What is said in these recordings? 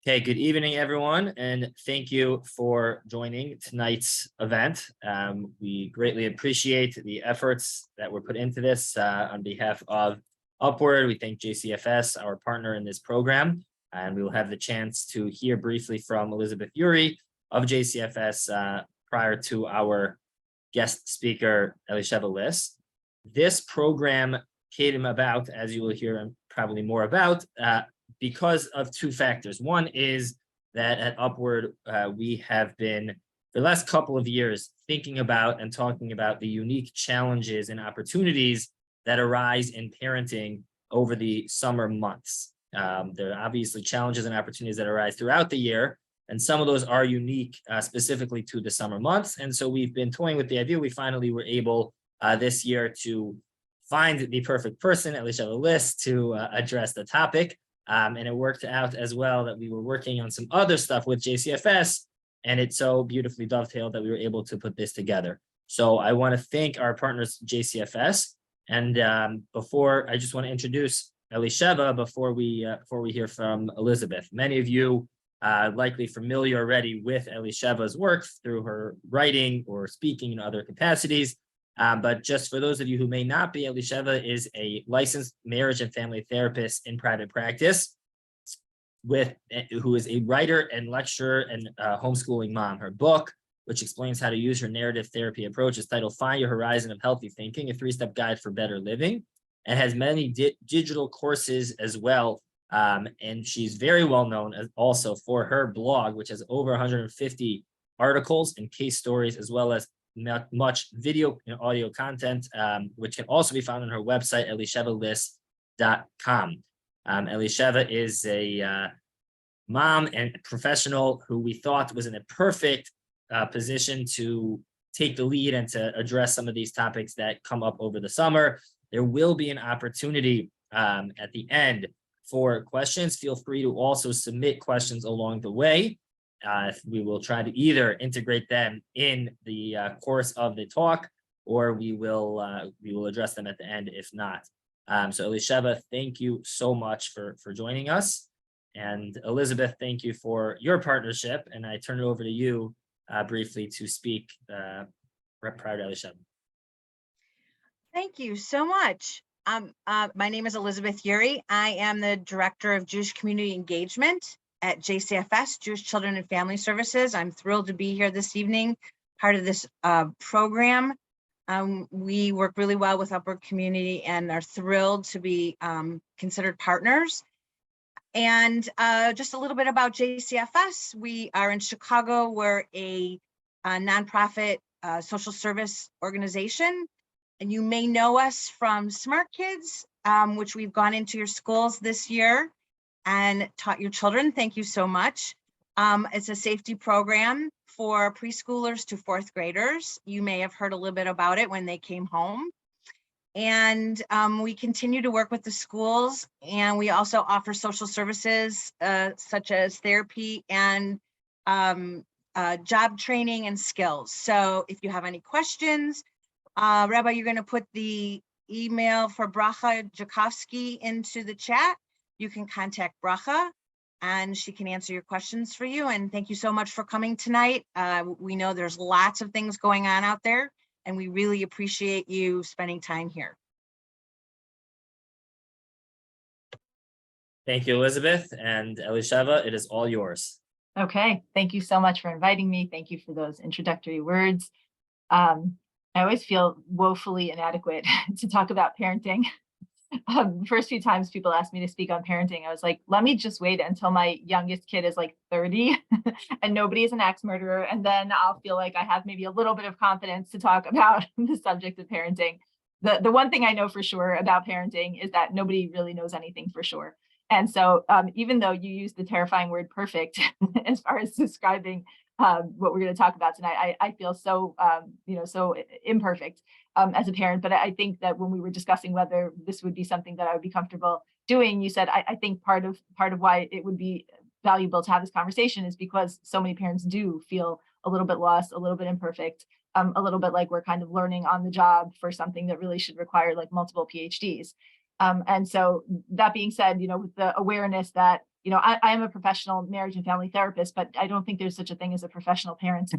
Okay, good evening, everyone, and thank you for joining tonight's event. We greatly appreciate the efforts that were put into this on behalf of Upward. We thank JCFS, our partner in this program, and we will have the chance to hear briefly from Elizabeth Yuri of JCFS prior to our guest speaker, Elisheva Liss. This program came about, as you will hear probably more about, because of two factors. One is that at Upward, we have been, for the last couple of years, thinking about and talking about the unique challenges and opportunities that arise in parenting over the summer months. There are obviously challenges and opportunities that arise throughout the year, and some of those are unique specifically to the summer months. And so we've been toying with the idea. We finally were able this year to find the perfect person, Elisheva Liss, to address the topic. And it worked out as well that we were working on some other stuff with JCFS, and it so beautifully dovetailed that we were able to put this together. So I want to thank our partners, JCFS. And before, I just want to introduce Elisheva before we hear from Elizabeth. Many of you likely familiar already with Elisheva's work through her writing or speaking in other capacities. But just for those of you who may not be, Elisheva is a licensed marriage and family therapist in private practice who is a writer and lecturer and homeschooling mom. Her book, which explains how to use her narrative therapy approach, is titled Find Your Horizon of Healthy Thinking, a 3-step guide for better living, and has many digital courses as well. And she's very well known also for her blog, which has over 150 articles and case stories, as well as much video and audio content, which can also be found on her website, elishevaliss.com. Elisheva is a mom and professional who we thought was in a perfect position to take the lead and to address some of these topics that come up over the summer. There will be an opportunity at the end for questions. Feel free to also submit questions along the way. We will try to either integrate them in the course of the talk, or we will address them at the end if not. So Elisheva, thank you so much for joining us. And Elizabeth, thank you for your partnership. And I turn it over to you briefly to speak prior to Elisheva. Thank you so much. My name is Elizabeth Yuri. I am the Director of Jewish Community Engagement at JCFS, Jewish Children and Family Services. I'm thrilled to be here this evening, part of this program. We work really well with Upward Community and are thrilled to be considered partners. And just a little bit about JCFS. We are in Chicago. We're a nonprofit social service organization. And you may know us from Smart Kids, which we've gone into your schools this year and taught your children. Thank you so much. It's a safety program for preschoolers to 4th graders. You may have heard a little bit about it when they came home. And we continue to work with the schools, and we also offer social services such as therapy and job training and skills. So if you have any questions, Rabbi, you're going to put the email for Bracha Jakowski into the chat. You can contact Bracha and she can answer your questions for you. And thank you so much for coming tonight. We know there's lots of things going on out there, and we really appreciate you spending time here. Thank you, Elizabeth. And Elisheva, it is all yours. Okay, thank you so much for inviting me. Thank you for those introductory words. I always feel woefully inadequate to talk about parenting. The first few times people asked me to speak on parenting, I was like, let me just wait until my youngest kid is like 30 and nobody is an axe murderer. And then I'll feel like I have maybe a little bit of confidence to talk about the subject of parenting. The one thing I know for sure about parenting is that nobody really knows anything for sure. And so even though you use the terrifying word perfect as far as describing what we're going to talk about tonight, I feel so, so imperfect as a parent. But I think that when we were discussing whether this would be something that I would be comfortable doing, you said, I think part of why it would be valuable to have this conversation is because so many parents do feel a little bit lost, a little bit imperfect, a little bit like we're kind of learning on the job for something that really should require like multiple PhDs. And so that being said, with the awareness that, I am a professional marriage and family therapist, but I don't think there's such a thing as a professional parent.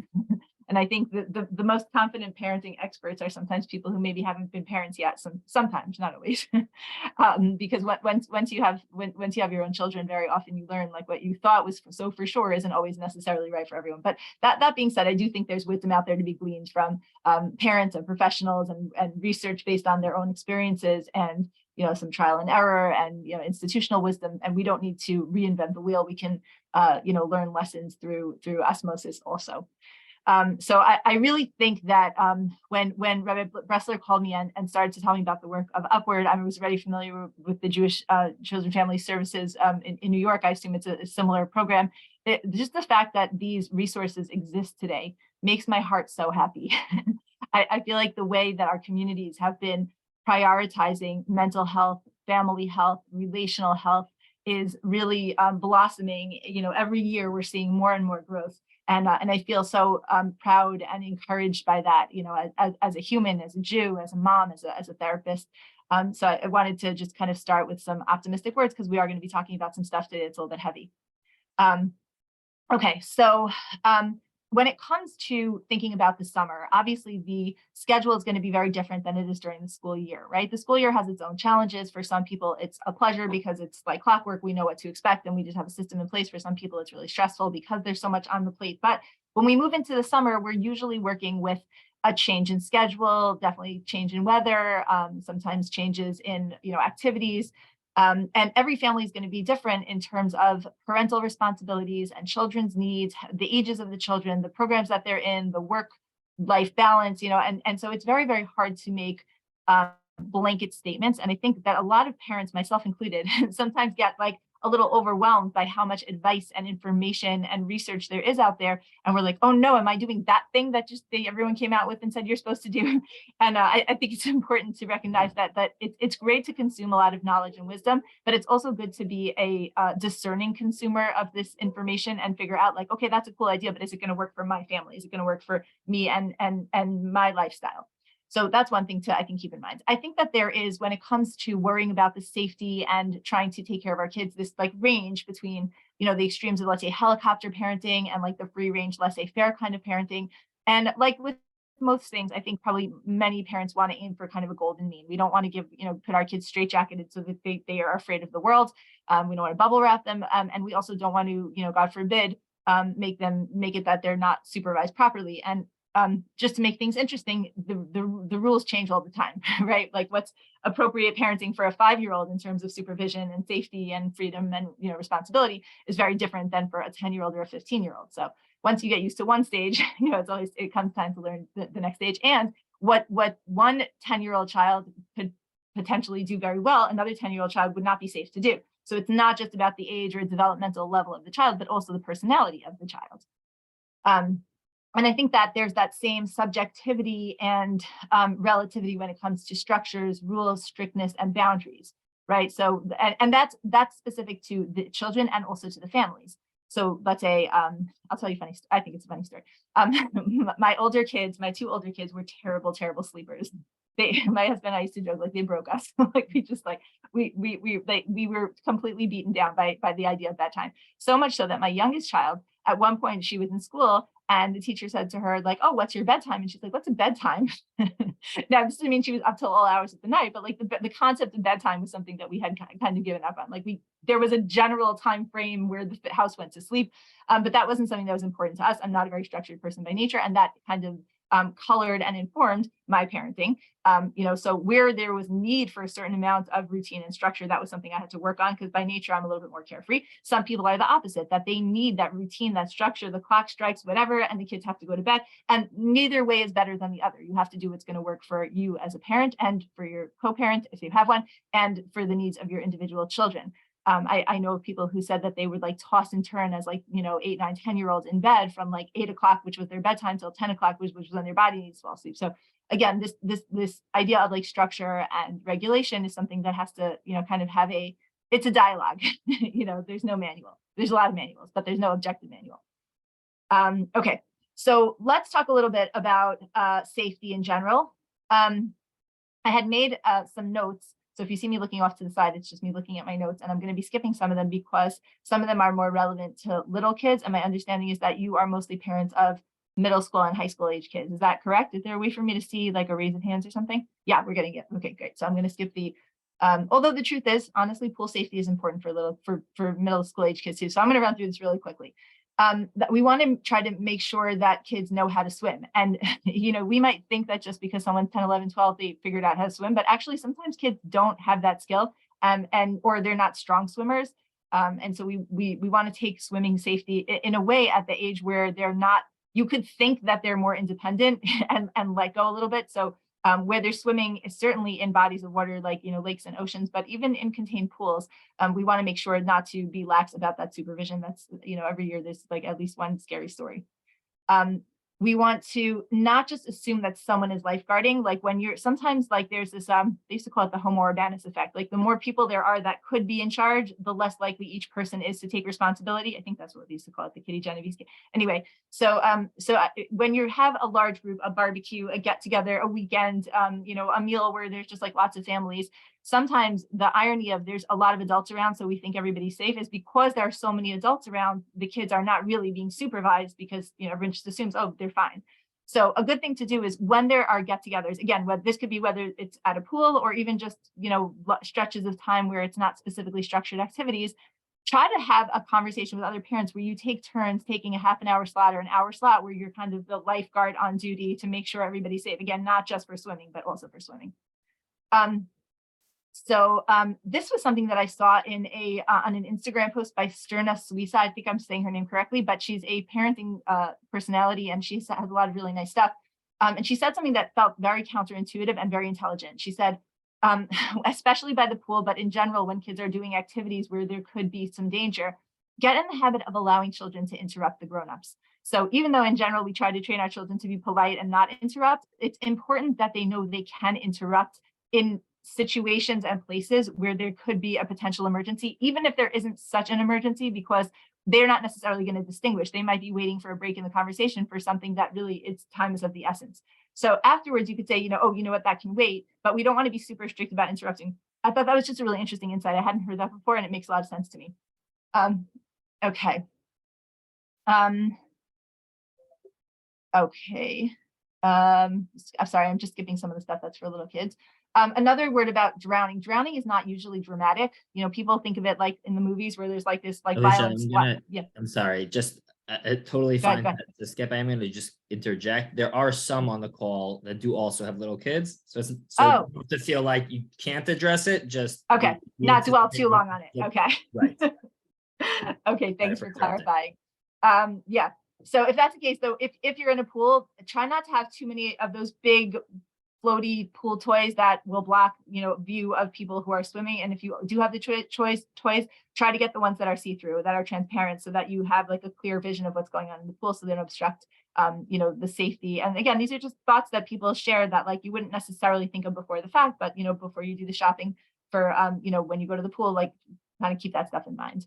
And I think the most confident parenting experts are sometimes people who maybe haven't been parents yet. Sometimes, not always, because once you have your own children, very often you learn like what you thought was so for sure isn't always necessarily right for everyone. But that being said, I do think there's wisdom out there to be gleaned from parents and professionals and research based on their own experiences and some trial and error and institutional wisdom. And we don't need to reinvent the wheel. We can learn lessons through osmosis also. So I really think that when Rabbi Bressler called me and started to tell me about the work of Upward, I was already familiar with the Jewish Children Family Services in New York. I assume it's a similar program. Just the fact that these resources exist today makes my heart so happy. I feel like the way that our communities have been prioritizing mental health, family health, relational health is really blossoming. Every year we're seeing more and more growth. And I feel so proud and encouraged by that, as a human, as a Jew, as a mom, as a therapist. So I wanted to just kind of start with some optimistic words because we are going to be talking about some stuff today that's a little bit heavy. Okay, so when it comes to thinking about the summer, obviously the schedule is going to be very different than it is during the school year, right? The school year has its own challenges. For some people, it's a pleasure because it's like clockwork. We know what to expect and we just have a system in place. For some people, it's really stressful because there's so much on the plate. But when we move into the summer, we're usually working with a change in schedule, definitely change in weather, sometimes changes in activities. And every family is going to be different in terms of parental responsibilities and children's needs, the ages of the children, the programs that they're in, the work-life balance, and so it's very, very hard to make blanket statements. And I think that a lot of parents, myself included, sometimes get like a little overwhelmed by how much advice and information and research there is out there. And we're like, oh no, am I doing that thing that just everyone came out with and said you're supposed to do? And I think it's important to recognize that it's great to consume a lot of knowledge and wisdom, but it's also good to be a discerning consumer of this information and figure out like, okay, that's a cool idea, but is it going to work for my family? Is it going to work for me and my lifestyle? So that's one thing to, I think, keep in mind. I think that there is, when it comes to worrying about the safety and trying to take care of our kids, this like range between, the extremes of, let's say, helicopter parenting and like the free range, laissez-faire kind of parenting. And like with most things, I think probably many parents want to aim for kind of a golden mean. We don't want to give, put our kids straitjacketed so that they are afraid of the world. We don't want to bubble wrap them. And we also don't want to, God forbid, make it that they're not supervised properly. And just to make things interesting, the rules change all the time, right? Like what's appropriate parenting for a 5-year-old in terms of supervision and safety and freedom and responsibility is very different than for a 10-year-old or a 15-year-old. So once you get used to one stage, it comes time to learn the next stage. And what one 10-year-old child could potentially do very well, another 10-year-old child would not be safe to do. So it's not just about the age or developmental level of the child, but also the personality of the child. And I think that there's that same subjectivity and relativity when it comes to structures, rules, strictness, and boundaries, right? So, and that's specific to the children and also to the families. So let's say, I'll tell you I think it's a funny story. My two older kids were terrible, terrible sleepers. My husband and I used to joke like they broke us. Like we were completely beaten down by the idea of bedtime. So much so that my youngest child, at one point, she was in school and the teacher said to her, like, oh, what's your bedtime? And she's like, what's a bedtime? Now, this doesn't mean she was up till all hours of the night, but like the concept of bedtime was something that we had kind of given up on. Like there was a general time frame where the house went to sleep, but that wasn't something that was important to us. I'm not a very structured person by nature, and that kind of colored and informed my parenting. So where there was need for a certain amount of routine and structure, that was something I had to work on because by nature, I'm a little bit more carefree. Some people are the opposite, that they need that routine, that structure, the clock strikes, whatever, and the kids have to go to bed. And neither way is better than the other. You have to do what's going to work for you as a parent and for your co-parent, if you have one, and for the needs of your individual children. I know of people who said that they would like toss and turn as 8, 9, 10-year-olds in bed from like 8 o'clock, which was their bedtime, till 10 o'clock, which was when their body needs to fall asleep. So again, this idea of like structure and regulation is something that has to, kind of have it's a dialogue. There's no manual. There's a lot of manuals, but there's no objective manual. Okay, so let's talk a little bit about safety in general. I had made some notes So if you see me looking off to the side, it's just me looking at my notes, and I'm going to be skipping some of them because some of them are more relevant to little kids. And my understanding is that you are mostly parents of middle school and high school age kids. Is that correct? Is there a way for me to see like a raise of hands or something? Yeah, we're getting it. Okay, great. So I'm going to skip the, although the truth is, honestly, pool safety is important for middle school age kids too. So I'm going to run through this really quickly. That we want to try to make sure that kids know how to swim. And, you know, we might think that just because someone's 10, 11, 12, they figured out how to swim, but actually sometimes kids don't have that skill, or they're not strong swimmers. And so we want to take swimming safety in a way at the age where they're not, you could think that they're more independent and let go a little bit. So where they're swimming is certainly in bodies of water, like, you know, lakes and oceans, but even in contained pools, we want to make sure not to be lax about that supervision. That's, you know, every year there's like at least one scary story. We want to not just assume that someone is lifeguarding. Like when you're sometimes like there's this, they used to call it the Homo urbanus effect. Like the more people there are that could be in charge, the less likely each person is to take responsibility. I think that's what they used to call it, the Kitty Genovese. Anyway, so when you have a large group, a barbecue, a get together, a weekend, you know, a meal where there's just like lots of families, sometimes the irony of there's a lot of adults around, so we think everybody's safe, is because there are so many adults around, the kids are not really being supervised because, you know, everyone just assumes, oh, they're fine. So a good thing to do is when there are get-togethers, again, this could be whether it's at a pool or even just, you know, stretches of time where it's not specifically structured activities, try to have a conversation with other parents where you take turns taking a half an hour slot or an hour slot where you're kind of the lifeguard on duty to make sure everybody's safe. Again, not just for swimming, but also for swimming. So this was something that I saw in on an Instagram post by Sterna Suisa. I think I'm saying her name correctly, but she's a parenting personality, and she has a lot of really nice stuff. And she said something that felt very counterintuitive and very intelligent. She said, especially by the pool, but in general, when kids are doing activities where there could be some danger, get in the habit of allowing children to interrupt the grown-ups. So even though in general, we try to train our children to be polite and not interrupt, it's important that they know they can interrupt in situations and places where there could be a potential emergency, even if there isn't such an emergency, because they're not necessarily going to distinguish. They might be waiting for a break in the conversation for something that really its time is of the essence. So afterwards, you could say, you know, oh, you know what, that can wait, but we don't want to be super strict about interrupting. I thought that was just a really interesting insight. I hadn't heard that before, and it makes a lot of sense to me. Okay. Okay. I'm sorry, I'm just skipping some of the stuff that's for little kids. Another word about drowning. Drowning is not usually dramatic. You know, people think of it like in the movies where there's like this like Alicia, violence. I'm sorry, just totally Go ahead, fine to skip. I'm going to just interject. There are some on the call that do also have little kids, so it's to feel like you can't address it. Just okay, not dwell too long on it. Okay, right. Okay, thanks for clarifying. Yeah. So if that's the case, though, if you're in a pool, try not to have too many of those big floaty pool toys that will block, you know, view of people who are swimming. And if you do have the toys, try to get the ones that are see-through, that are transparent, so that you have like a clear vision of what's going on in the pool, so they don't obstruct, you know, the safety. And again, these are just thoughts that people share that like you wouldn't necessarily think of before the fact, but you know, before you do the shopping for, you know, when you go to the pool, like kind of keep that stuff in mind.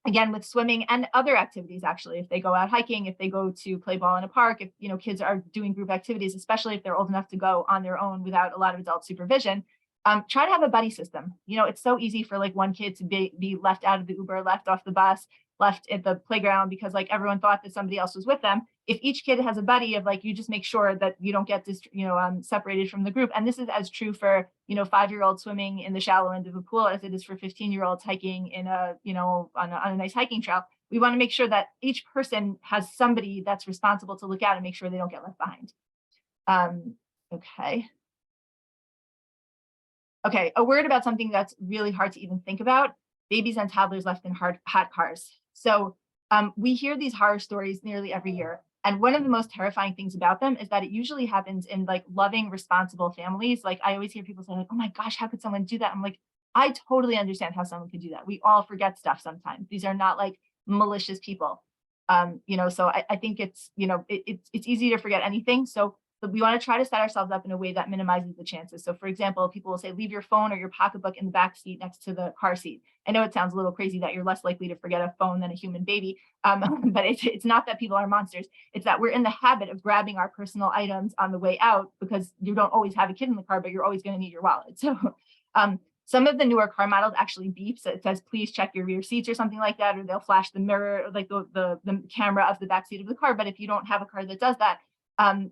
Again, with swimming and other activities, actually, if they go out hiking, if they go to play ball in a park, if, you know, kids are doing group activities, especially if they're old enough to go on their own without a lot of adult supervision, try to have a buddy system. You know, it's so easy for like one kid to be left out of the Uber, left off the bus, left at the playground because like everyone thought that somebody else was with them. If each kid has a buddy of like, you just make sure that you don't get this, you know, separated from the group. And this is as true for, you know, 5-year-olds swimming in the shallow end of a pool as it is for 15-year-olds hiking in a, you know, on a nice hiking trail. We want to make sure that each person has somebody that's responsible to look out and make sure they don't get left behind. Okay. Okay, a word about something that's really hard to even think about: babies and toddlers left in hot cars. So we hear these horror stories nearly every year. And one of the most terrifying things about them is that it usually happens in like loving, responsible families. Like I always hear people say like, oh my gosh, how could someone do that? I'm like, I totally understand how someone could do that. We all forget stuff sometimes. These are not like malicious people. You know, so I think it's, you know, it's easy to forget anything. So but we want to try to set ourselves up in a way that minimizes the chances. So for example, people will say, leave your phone or your pocketbook in the back seat next to the car seat. I know it sounds a little crazy that you're less likely to forget a phone than a human baby, but it's not that people are monsters. It's that we're in the habit of grabbing our personal items on the way out because you don't always have a kid in the car, but you're always going to need your wallet. So some of the newer car models actually beep, so it says, please check your rear seats or something like that, or they'll flash the mirror, like the camera of the back seat of the car. But if you don't have a car that does that,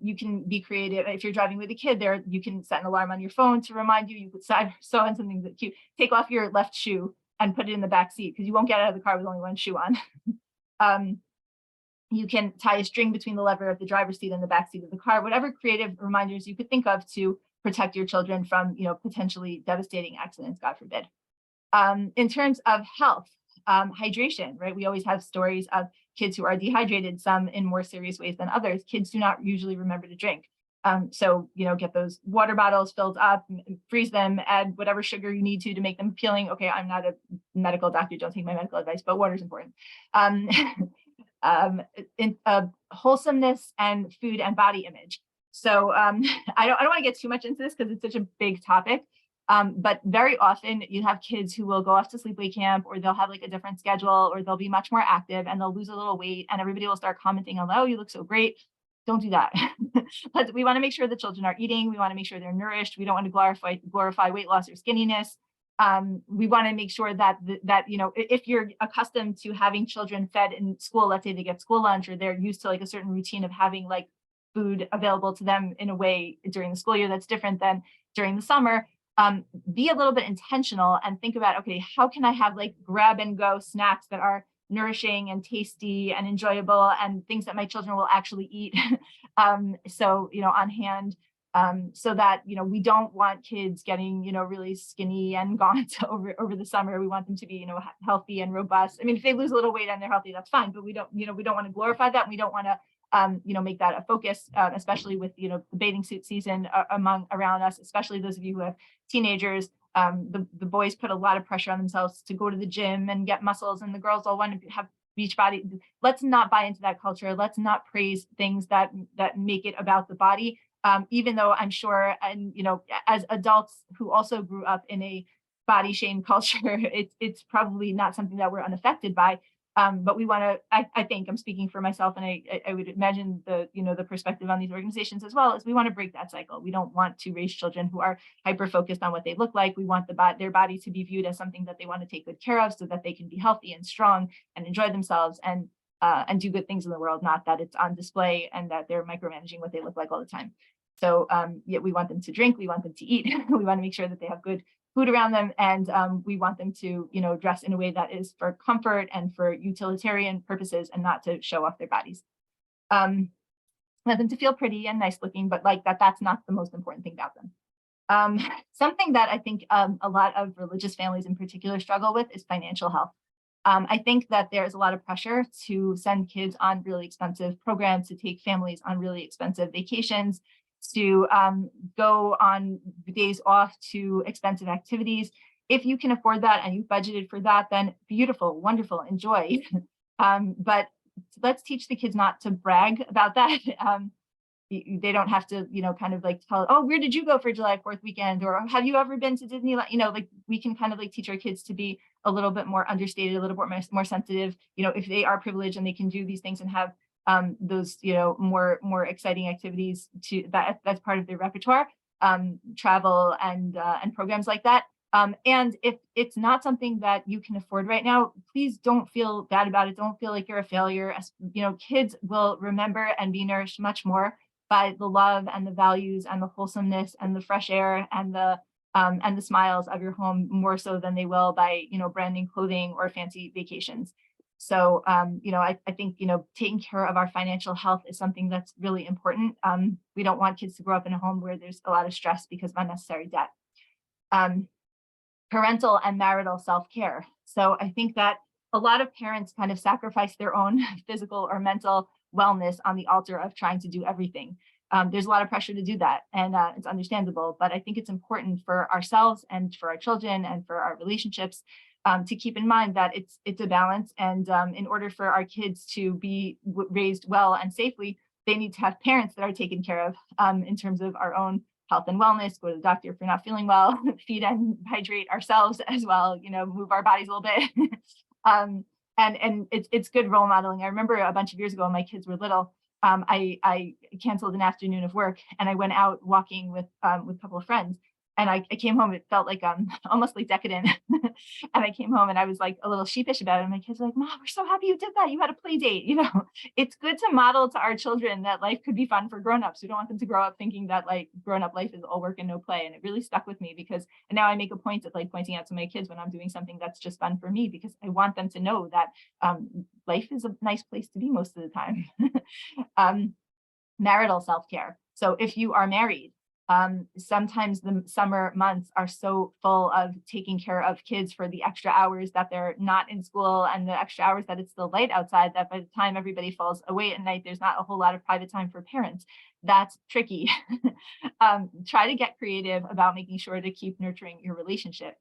you can be creative. If you're driving with a kid there, you can set an alarm on your phone to remind you. You could sew on something that cute, take off your left shoe and put it in the back seat because you won't get out of the car with only one shoe on. You can tie a string between the lever of the driver's seat and the back seat of the car, whatever creative reminders you could think of to protect your children from, potentially devastating accidents, God forbid. In terms of health, hydration, right? We always have stories of kids who are dehydrated, some in more serious ways than others. Kids do not usually remember to drink. So, get those water bottles filled up, freeze them, add whatever sugar you need to make them appealing. Okay, I'm not a medical doctor, don't take my medical advice, but water is important. Wholesomeness and food and body image. So I don't want to get too much into this because it's such a big topic. But very often you have kids who will go off to sleepaway camp, or they'll have like a different schedule, or they'll be much more active and they'll lose a little weight, and everybody will start commenting on, oh, you look so great. Don't do that. But we want to make sure the children are eating. We want to make sure they're nourished. We don't want to glorify weight loss or skinniness. We want to make sure that if you're accustomed to having children fed in school, let's say they get school lunch, or they're used to like a certain routine of having like food available to them in a way during the school year that's different than during the summer, be a little bit intentional and think about, okay, how can I have like grab and go snacks that are nourishing and tasty and enjoyable and things that my children will actually eat. So, on hand, so that, we don't want kids getting, really skinny and gaunt over the summer. We want them to be, healthy and robust. I mean, if they lose a little weight and they're healthy, that's fine, but we don't want to glorify that. We don't want to make that a focus, especially with, the bathing suit season around us, especially those of you who have teenagers. The boys put a lot of pressure on themselves to go to the gym and get muscles, and the girls all want to have beach body. Let's not buy into that culture. Let's not praise things that make it about the body. Even though I'm sure, and, as adults who also grew up in a body shame culture, it's probably not something that we're unaffected by. But we want to, I think I'm speaking for myself, and I would imagine the perspective on these organizations as well, is we want to break that cycle. We don't want to raise children who are hyper focused on what they look like. We want their body to be viewed as something that they want to take good care of, so that they can be healthy and strong and enjoy themselves and do good things in the world, not that it's on display and that they're micromanaging what they look like all the time. So we want them to drink, we want them to eat, we want to make sure that they have good food around them, and we want them to, dress in a way that is for comfort and for utilitarian purposes, and not to show off their bodies. Want them to feel pretty and nice looking, but like that's not the most important thing about them. Something that I think a lot of religious families in particular struggle with is financial health. I think that there's a lot of pressure to send kids on really expensive programs, to take families on really expensive vacations, to go on days off to expensive activities. If you can afford that and you've budgeted for that, then beautiful, wonderful, enjoy. But let's teach the kids not to brag about that. They don't have to, kind of like tell, oh, where did you go for July 4th weekend? Or have you ever been to Disneyland? Like we can kind of like teach our kids to be a little bit more understated, a little bit more sensitive. If they are privileged and they can do these things and have those, more exciting activities that's part of their repertoire, travel and programs like that. And if it's not something that you can afford right now, please don't feel bad about it. Don't feel like you're a failure. Kids will remember and be nourished much more by the love and the values and the wholesomeness and the fresh air and the smiles of your home, more so than they will by, branding clothing or fancy vacations. So, I think, taking care of our financial health is something that's really important. We don't want kids to grow up in a home where there's a lot of stress because of unnecessary debt. Parental and marital self-care. So I think that a lot of parents kind of sacrifice their own physical or mental wellness on the altar of trying to do everything. There's a lot of pressure to do that, and it's understandable, but I think it's important for ourselves and for our children and for our relationships to keep in mind that it's a balance. And in order for our kids to be raised well and safely, they need to have parents that are taken care of in terms of our own health and wellness, go to the doctor if we're not feeling well, feed and hydrate ourselves as well, move our bodies a little bit. And it's good role modeling. I remember a bunch of years ago when my kids were little, I canceled an afternoon of work and I went out walking with a couple of friends. And I came home, it felt like almost like decadent. And I came home and I was like a little sheepish about it. And my kids were like, Mom, we're so happy you did that. You had a play date. It's good to model to our children that life could be fun for grownups. We don't want them to grow up thinking that like grown-up life is all work and no play. And it really stuck with me because now I make a point of like pointing out to my kids when I'm doing something that's just fun for me, because I want them to know that life is a nice place to be most of the time. Marital self-care. So if you are married, sometimes the summer months are so full of taking care of kids for the extra hours that they're not in school and the extra hours that it's still light outside, that by the time everybody falls away at night, there's not a whole lot of private time for parents. That's tricky. Try to get creative about making sure to keep nurturing your relationship.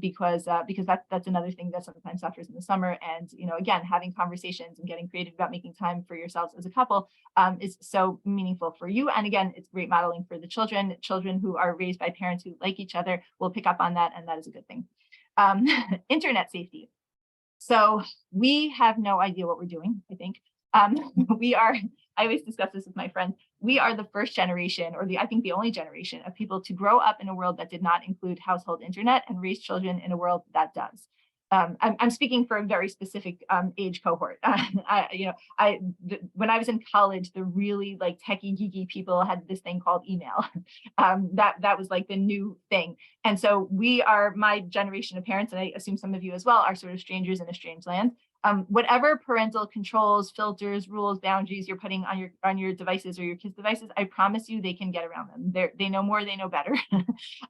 Because that's another thing that sometimes suffers in the summer. And, again, having conversations and getting creative about making time for yourselves as a couple is so meaningful for you. And again, it's great modeling for the children. Children who are raised by parents who like each other will pick up on that. And that is a good thing. Internet safety. So we have no idea what we're doing, I think. I always discuss this with my friends. We are the first generation, or I think the only generation of people to grow up in a world that did not include household internet and raise children in a world that does. I'm speaking for a very specific age cohort. When I was in college, the really like techie geeky people had this thing called email. That was like the new thing. And so we are, my generation of parents, and I assume some of you as well, are sort of strangers in a strange land. Whatever parental controls, filters, rules, boundaries you're putting on your devices or your kids' devices, I promise you they can get around them. They know more, they know better.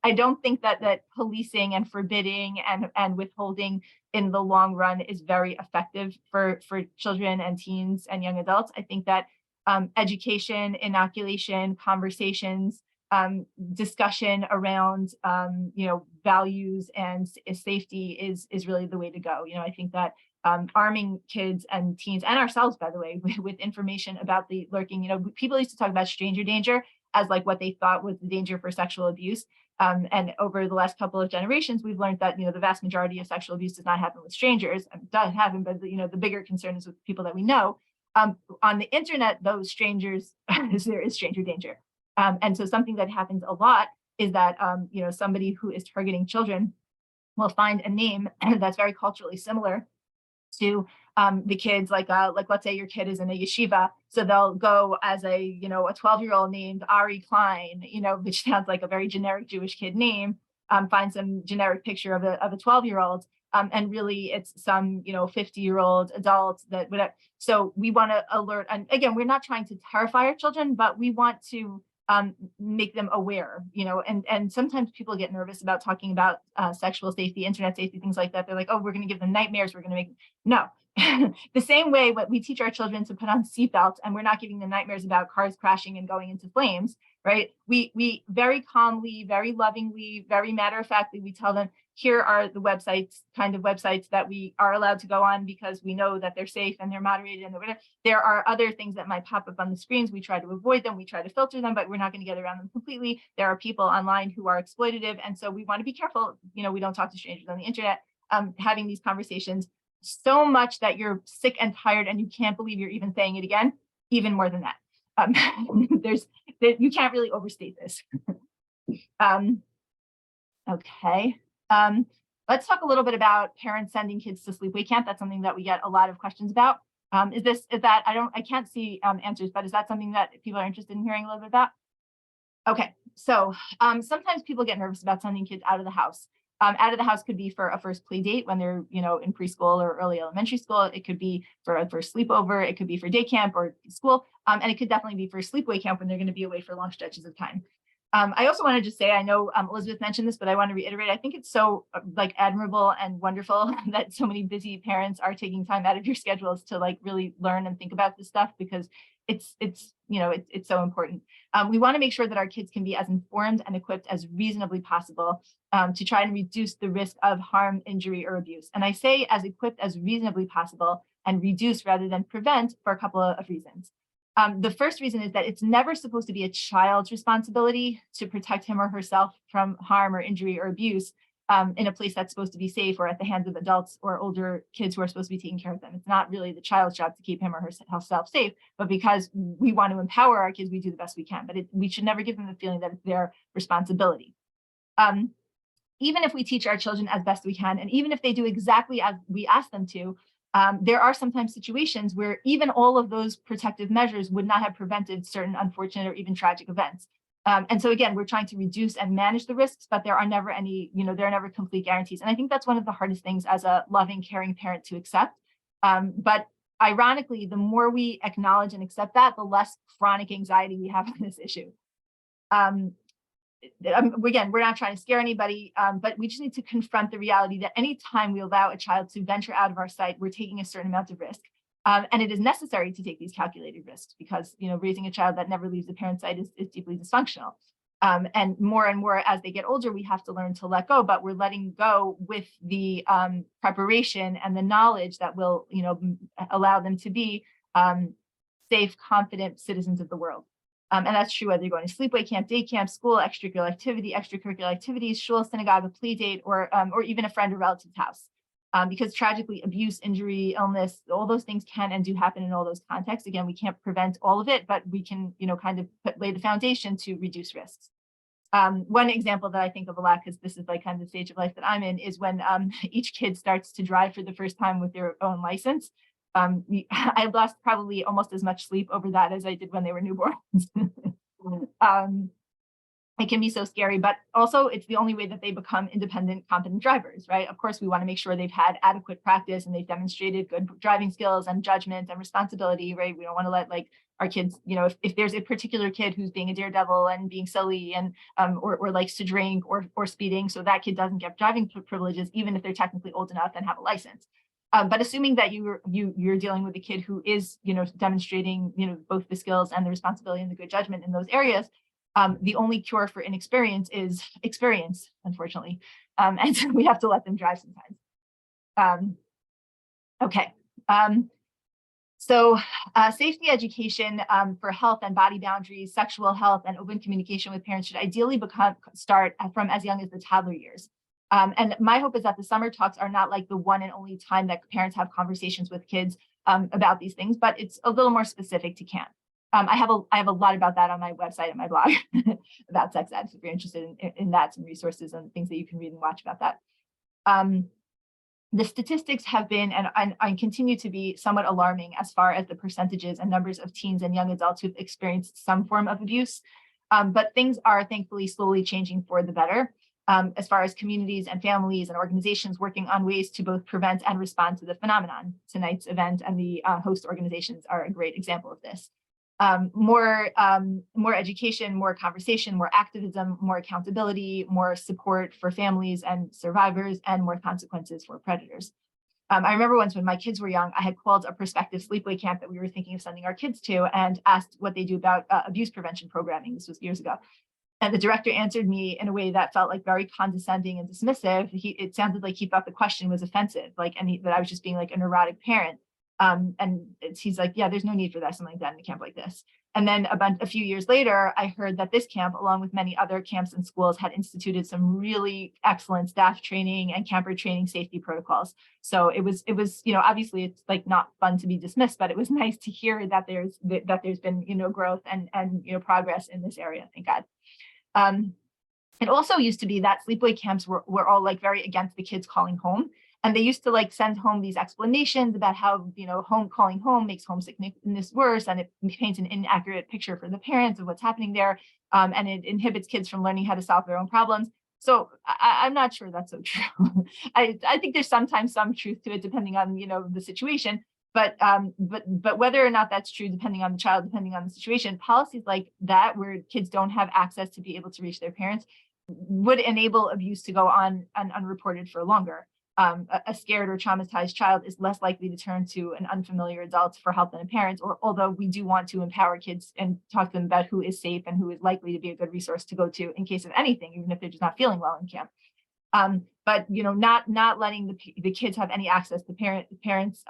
I don't think that policing and forbidding and withholding in the long run is very effective for children and teens and young adults. I think that education, inoculation, conversations, discussion around values and safety is really the way to go. I think that arming kids and teens and ourselves, by the way, with information about the lurking, people used to talk about stranger danger as like what they thought was the danger for sexual abuse. And over the last couple of generations, we've learned that, the vast majority of sexual abuse does not happen with strangers. It does happen, but the bigger concern is with people that we know. On the internet, those strangers, there is stranger danger. And so something that happens a lot is that, somebody who is targeting children will find a name that's very culturally similar to the kids, like let's say your kid is in a yeshiva, so they'll go as a 12-year-old named Ari Klein, which sounds like a very generic Jewish kid name. Find some generic picture of a 12-year-old, and really it's some 50-year-old adult that whatever. So we want to alert, and again, we're not trying to terrify our children, but we want to make them aware, and sometimes people get nervous about talking about sexual safety, internet safety, things like that. They're like, oh, we're going to give them nightmares. We're going to make, no. The same way what we teach our children to put on seatbelts, and we're not giving them nightmares about cars crashing and going into flames, right? We very calmly, very lovingly, very matter-of-factly, we tell them, here are the kind of websites that we are allowed to go on because we know that they're safe and they're moderated and whatever. There are other things that might pop up on the screens. We try to avoid them. We try to filter them, but we're not going to get around them completely. There are people online who are exploitative. And so we want to be careful. We don't talk to strangers on the internet, having these conversations so much that you're sick and tired and you can't believe you're even saying it again, even more than that. You can't really overstate this. Okay. Let's talk a little bit about parents sending kids to sleepaway camp. That's something that we get a lot of questions about. I can't see answers, but is that something that people are interested in hearing a little bit about? Okay, so sometimes people get nervous about sending kids out of the house. Out of the house could be for a first play date when they're, in preschool or early elementary school. It could be for a first sleepover. It could be for day camp or school. And it could definitely be for sleepaway camp when they're going to be away for long stretches of time. I also want to just say, I know Elizabeth mentioned this, but I want to reiterate, I think it's so admirable and wonderful that so many busy parents are taking time out of your schedules to really learn and think about this stuff, because it's so important. We want to make sure that our kids can be as informed and equipped as reasonably possible to try and reduce the risk of harm, injury, or abuse. And I say as equipped as reasonably possible and reduce rather than prevent for a couple of reasons. The first reason is that it's never supposed to be a child's responsibility to protect him or herself from harm or injury or abuse in a place that's supposed to be safe or at the hands of adults or older kids who are supposed to be taking care of them. It's not really the child's job to keep him or herself safe, but because we want to empower our kids, we do the best we can. But we should never give them the feeling that it's their responsibility. Even if we teach our children as best we can, and even if they do exactly as we ask them to, there are sometimes situations where even all of those protective measures would not have prevented certain unfortunate or even tragic events. And so again, we're trying to reduce and manage the risks, but there are never any, there are never complete guarantees. And I think that's one of the hardest things as a loving, caring parent to accept. But ironically, the more we acknowledge and accept that, the less chronic anxiety we have on this issue. Again, we're not trying to scare anybody, but we just need to confront the reality that anytime we allow a child to venture out of our sight, we're taking a certain amount of risk. And it is necessary to take these calculated risks because, raising a child that never leaves the parent's sight is deeply dysfunctional. And more as they get older, we have to learn to let go, but we're letting go with the preparation and the knowledge that will, allow them to be safe, confident citizens of the world. And that's true whether you're going to sleepaway camp, day camp, school, extracurricular activities, shul, synagogue, a play date, or even a friend or relative's house. Because tragically, abuse, injury, illness, all those things can and do happen in all those contexts. Again, we can't prevent all of it, but we can, kind of lay the foundation to reduce risks. One example that I think of a lot, because this is like kind of the stage of life that I'm in, is when each kid starts to drive for the first time with their own license. I lost probably almost as much sleep over that as I did when they were newborns. It can be so scary, but also it's the only way that they become independent, competent drivers, right? Of course, we want to make sure they've had adequate practice and they've demonstrated good driving skills and judgment and responsibility, right? We don't want to let our kids, if there's a particular kid who's being a daredevil and being silly and or likes to drink or speeding, so that kid doesn't get driving privileges, even if they're technically old enough and have a license. But assuming that you're dealing with a kid who is, demonstrating, both the skills and the responsibility and the good judgment in those areas, the only cure for inexperience is experience, unfortunately. And so we have to let them drive sometimes. Okay. So safety education for health and body boundaries, sexual health, and open communication with parents should ideally start from as young as the toddler years. And my hope is that the summer talks are not like the one and only time that parents have conversations with kids about these things, but it's a little more specific to camp. I have a lot about that on my website and my blog about sex ed. So if you're interested in that, some resources and things that you can read and watch about that. The statistics have been and continue to be somewhat alarming as far as the percentages and numbers of teens and young adults who've experienced some form of abuse. But things are thankfully slowly changing for the better. As far as communities and families and organizations working on ways to both prevent and respond to the phenomenon. Tonight's event and the host organizations are a great example of this. More education, more conversation, more activism, more accountability, more support for families and survivors, and more consequences for predators. I remember once when my kids were young, I had called a prospective sleepaway camp that we were thinking of sending our kids to and asked what they do about abuse prevention programming. This was years ago. And the director answered me in a way that felt like very condescending and dismissive. It sounded like he thought the question was offensive, that I was just being like a neurotic parent. And he's like, yeah, there's no need for that, something like that in a camp like this. And then a few years later, I heard that this camp, along with many other camps and schools, had instituted some really excellent staff training and camper training safety protocols. So it was, obviously it's like not fun to be dismissed, but it was nice to hear that there's been, growth and progress in this area. Thank God. It also used to be that sleepaway camps were all like very against the kids calling home. And they used to like send home these explanations about how, calling home makes homesickness worse. And it paints an inaccurate picture for the parents of what's happening there. And it inhibits kids from learning how to solve their own problems. So I'm not sure that's so true. I think there's sometimes some truth to it, depending on, the situation. But whether or not that's true, depending on the child, depending on the situation, policies like that, where kids don't have access to be able to reach their parents, would enable abuse to go on unreported for longer. A scared or traumatized child is less likely to turn to an unfamiliar adult for help than a parent, although we do want to empower kids and talk to them about who is safe and who is likely to be a good resource to go to in case of anything, even if they're just not feeling well in camp. but not letting the kids have any access to parents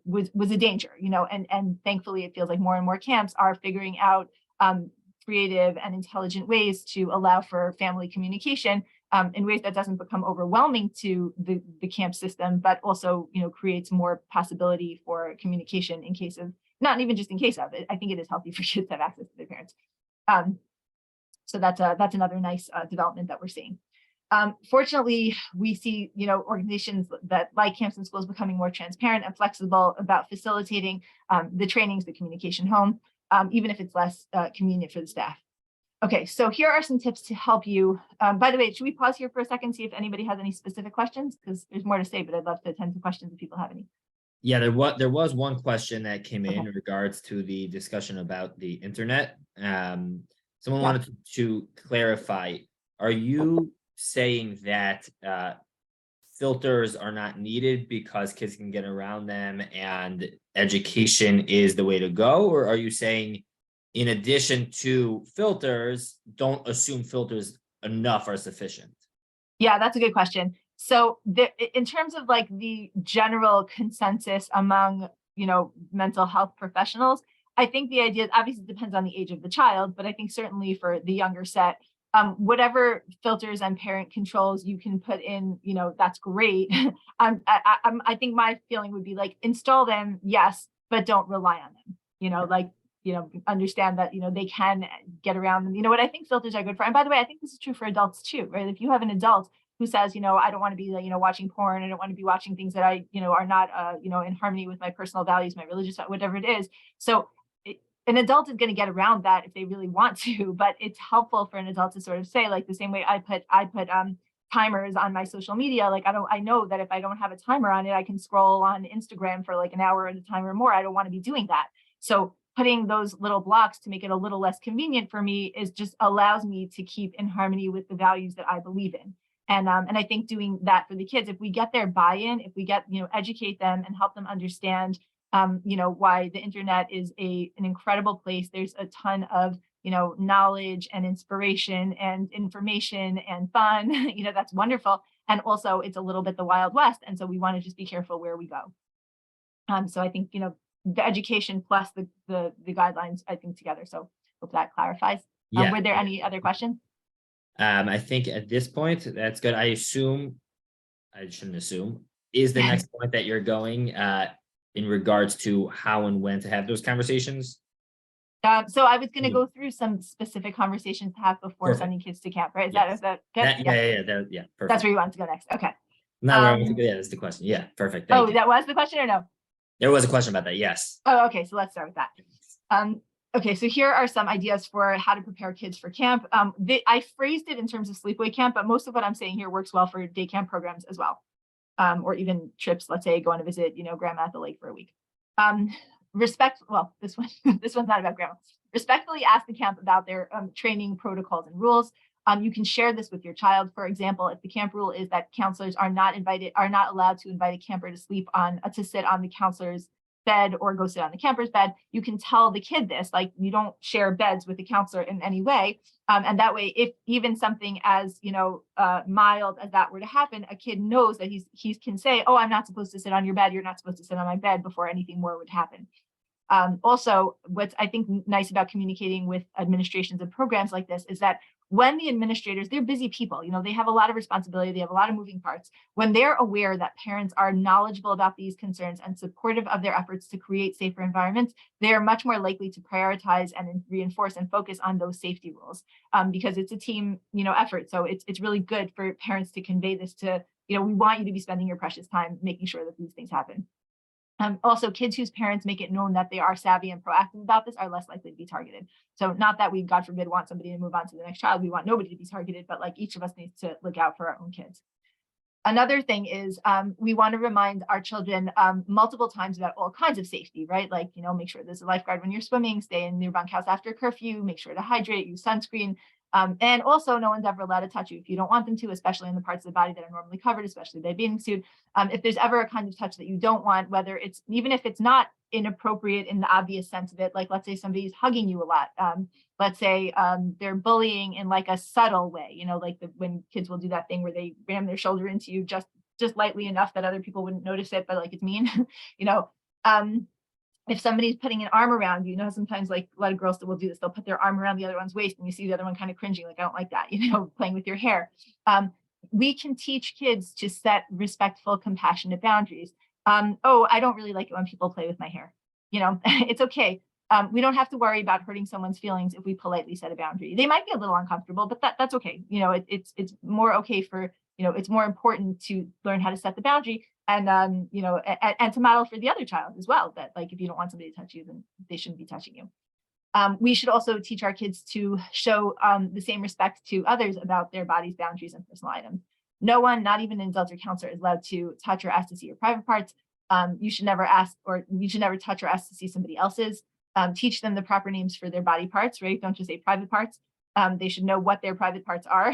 was a danger, and thankfully it feels like more and more camps are figuring out creative and intelligent ways to allow for family communication in ways that doesn't become overwhelming to the camp system, but also creates more possibility for communication in case of, not even just in case of it. I think it is healthy for kids to have access to their parents. So that's another nice development that we're seeing. Fortunately, we see organizations that like camps and schools becoming more transparent and flexible about facilitating the trainings, the communication home, even if it's less convenient for the staff. Okay, so here are some tips to help you. By the way, should we pause here for a second, see if anybody has any specific questions? Because there's more to say, but I'd love to attend to questions if people have any. Yeah, there was one question that came in Okay. regards to the discussion about the internet. Someone Yeah. wanted to clarify, are you saying that filters are not needed because kids can get around them and education is the way to go? Or are you saying, in addition to filters, don't assume filters enough are sufficient? Yeah, that's a good question. So in terms of like the general consensus among, mental health professionals, I think the idea obviously depends on the age of the child, but I think certainly for the younger set, whatever filters and parent controls you can put in, that's great. I think my feeling would be like, install them, yes, but don't rely on them. Understand that, they can get around them. What I think filters are good for, and by the way, I think this is true for adults too, right? If you have an adult who says, I don't want to be, watching porn, I don't want to be watching things that I, are not, in harmony with my personal values, my religious, whatever it is. So an adult is going to get around that if they really want to, but it's helpful for an adult to sort of say, like the same way I put timers on my social media. Like I know that if I don't have a timer on it, I can scroll on Instagram for like an hour at a time or more. I don't want to be doing that. So putting those little blocks to make it a little less convenient for me is just allows me to keep in harmony with the values that I believe in. And I think doing that for the kids, if we get their buy-in, if we get, educate them and help them understand, why the internet is an incredible place. There's a ton of, knowledge and inspiration and information and fun, that's wonderful. And also it's a little bit the Wild West. And so we want to just be careful where we go. So I think, the education plus the guidelines, I think together. So hope that clarifies. Yeah. Were there any other questions? I think at this point, that's good. I shouldn't assume, is the next point that you're going in regards to how and when to have those conversations? So I was going to go through some specific conversations to have before Perfect. sending kids to camp, right? Yes. Is that good? Yeah, perfect. That's where you wanted to go next. Okay. Not where I want to go. Yeah, that's the question. Yeah, perfect. Thank you. That was the question or no? There was a question about that. Yes. Oh, okay. So let's start with that. Okay, so here are some ideas for how to prepare kids for camp. I phrased it in terms of sleepaway camp, but most of what I'm saying here works well for day camp programs as well. Or even trips, let's say going to visit, grandma at the lake for a week. This one's not about grandma. Respectfully ask the camp about their training protocols and rules. You can share this with your child. For example, if the camp rule is that counselors are not allowed to invite a camper to sit on the counselor's bed or go sit on the camper's bed, you can tell the kid this, like you don't share beds with the counselor in any way. And that way, if even something as, mild as that were to happen, a kid knows that he can say, oh, I'm not supposed to sit on your bed. You're not supposed to sit on my bed before anything more would happen. Also, what's I think nice about communicating with administrations of programs like this is that when the administrators, they're busy people, they have a lot of responsibility, they have a lot of moving parts. When they're aware that parents are knowledgeable about these concerns and supportive of their efforts to create safer environments, they are much more likely to prioritize and reinforce and focus on those safety rules because it's a team, effort. So it's really good for parents to convey this to, we want you to be spending your precious time making sure that these things happen. Also, kids whose parents make it known that they are savvy and proactive about this are less likely to be targeted. So not that we, God forbid, want somebody to move on to the next child. We want nobody to be targeted, but like each of us needs to look out for our own kids. Another thing is we want to remind our children multiple times about all kinds of safety, right? Like, make sure there's a lifeguard when you're swimming, stay in your bunkhouse after curfew, make sure to hydrate, use sunscreen. And also, no one's ever allowed to touch you if you don't want them to, especially in the parts of the body that are normally covered, especially the bathing suit. If there's ever a kind of touch that you don't want, whether it's, even if it's not inappropriate in the obvious sense of it, like let's say somebody's hugging you a lot. Let's say they're bullying in like a subtle way, like when kids will do that thing where they ram their shoulder into you just lightly enough that other people wouldn't notice it, but like it's mean, if somebody's putting an arm around you, sometimes like a lot of girls will do this, they'll put their arm around the other one's waist and you see the other one kind of cringing, like, I don't like that, playing with your hair. We can teach kids to set respectful, compassionate boundaries. Oh, I don't really like it when people play with my hair. It's okay. We don't have to worry about hurting someone's feelings if we politely set a boundary. They might be a little uncomfortable, but that's okay. It's more okay for, it's more important to learn how to set the boundary and, and to model for the other child as well, that like, if you don't want somebody to touch you, then they shouldn't be touching you. We should also teach our kids to show the same respect to others about their body's boundaries and personal items. No one, not even an adult or counselor, is allowed to touch or ask to see your private parts. You should never ask, or you should never touch or ask to see somebody else's. Teach them the proper names for their body parts, right? Don't just say private parts. They should know what their private parts are,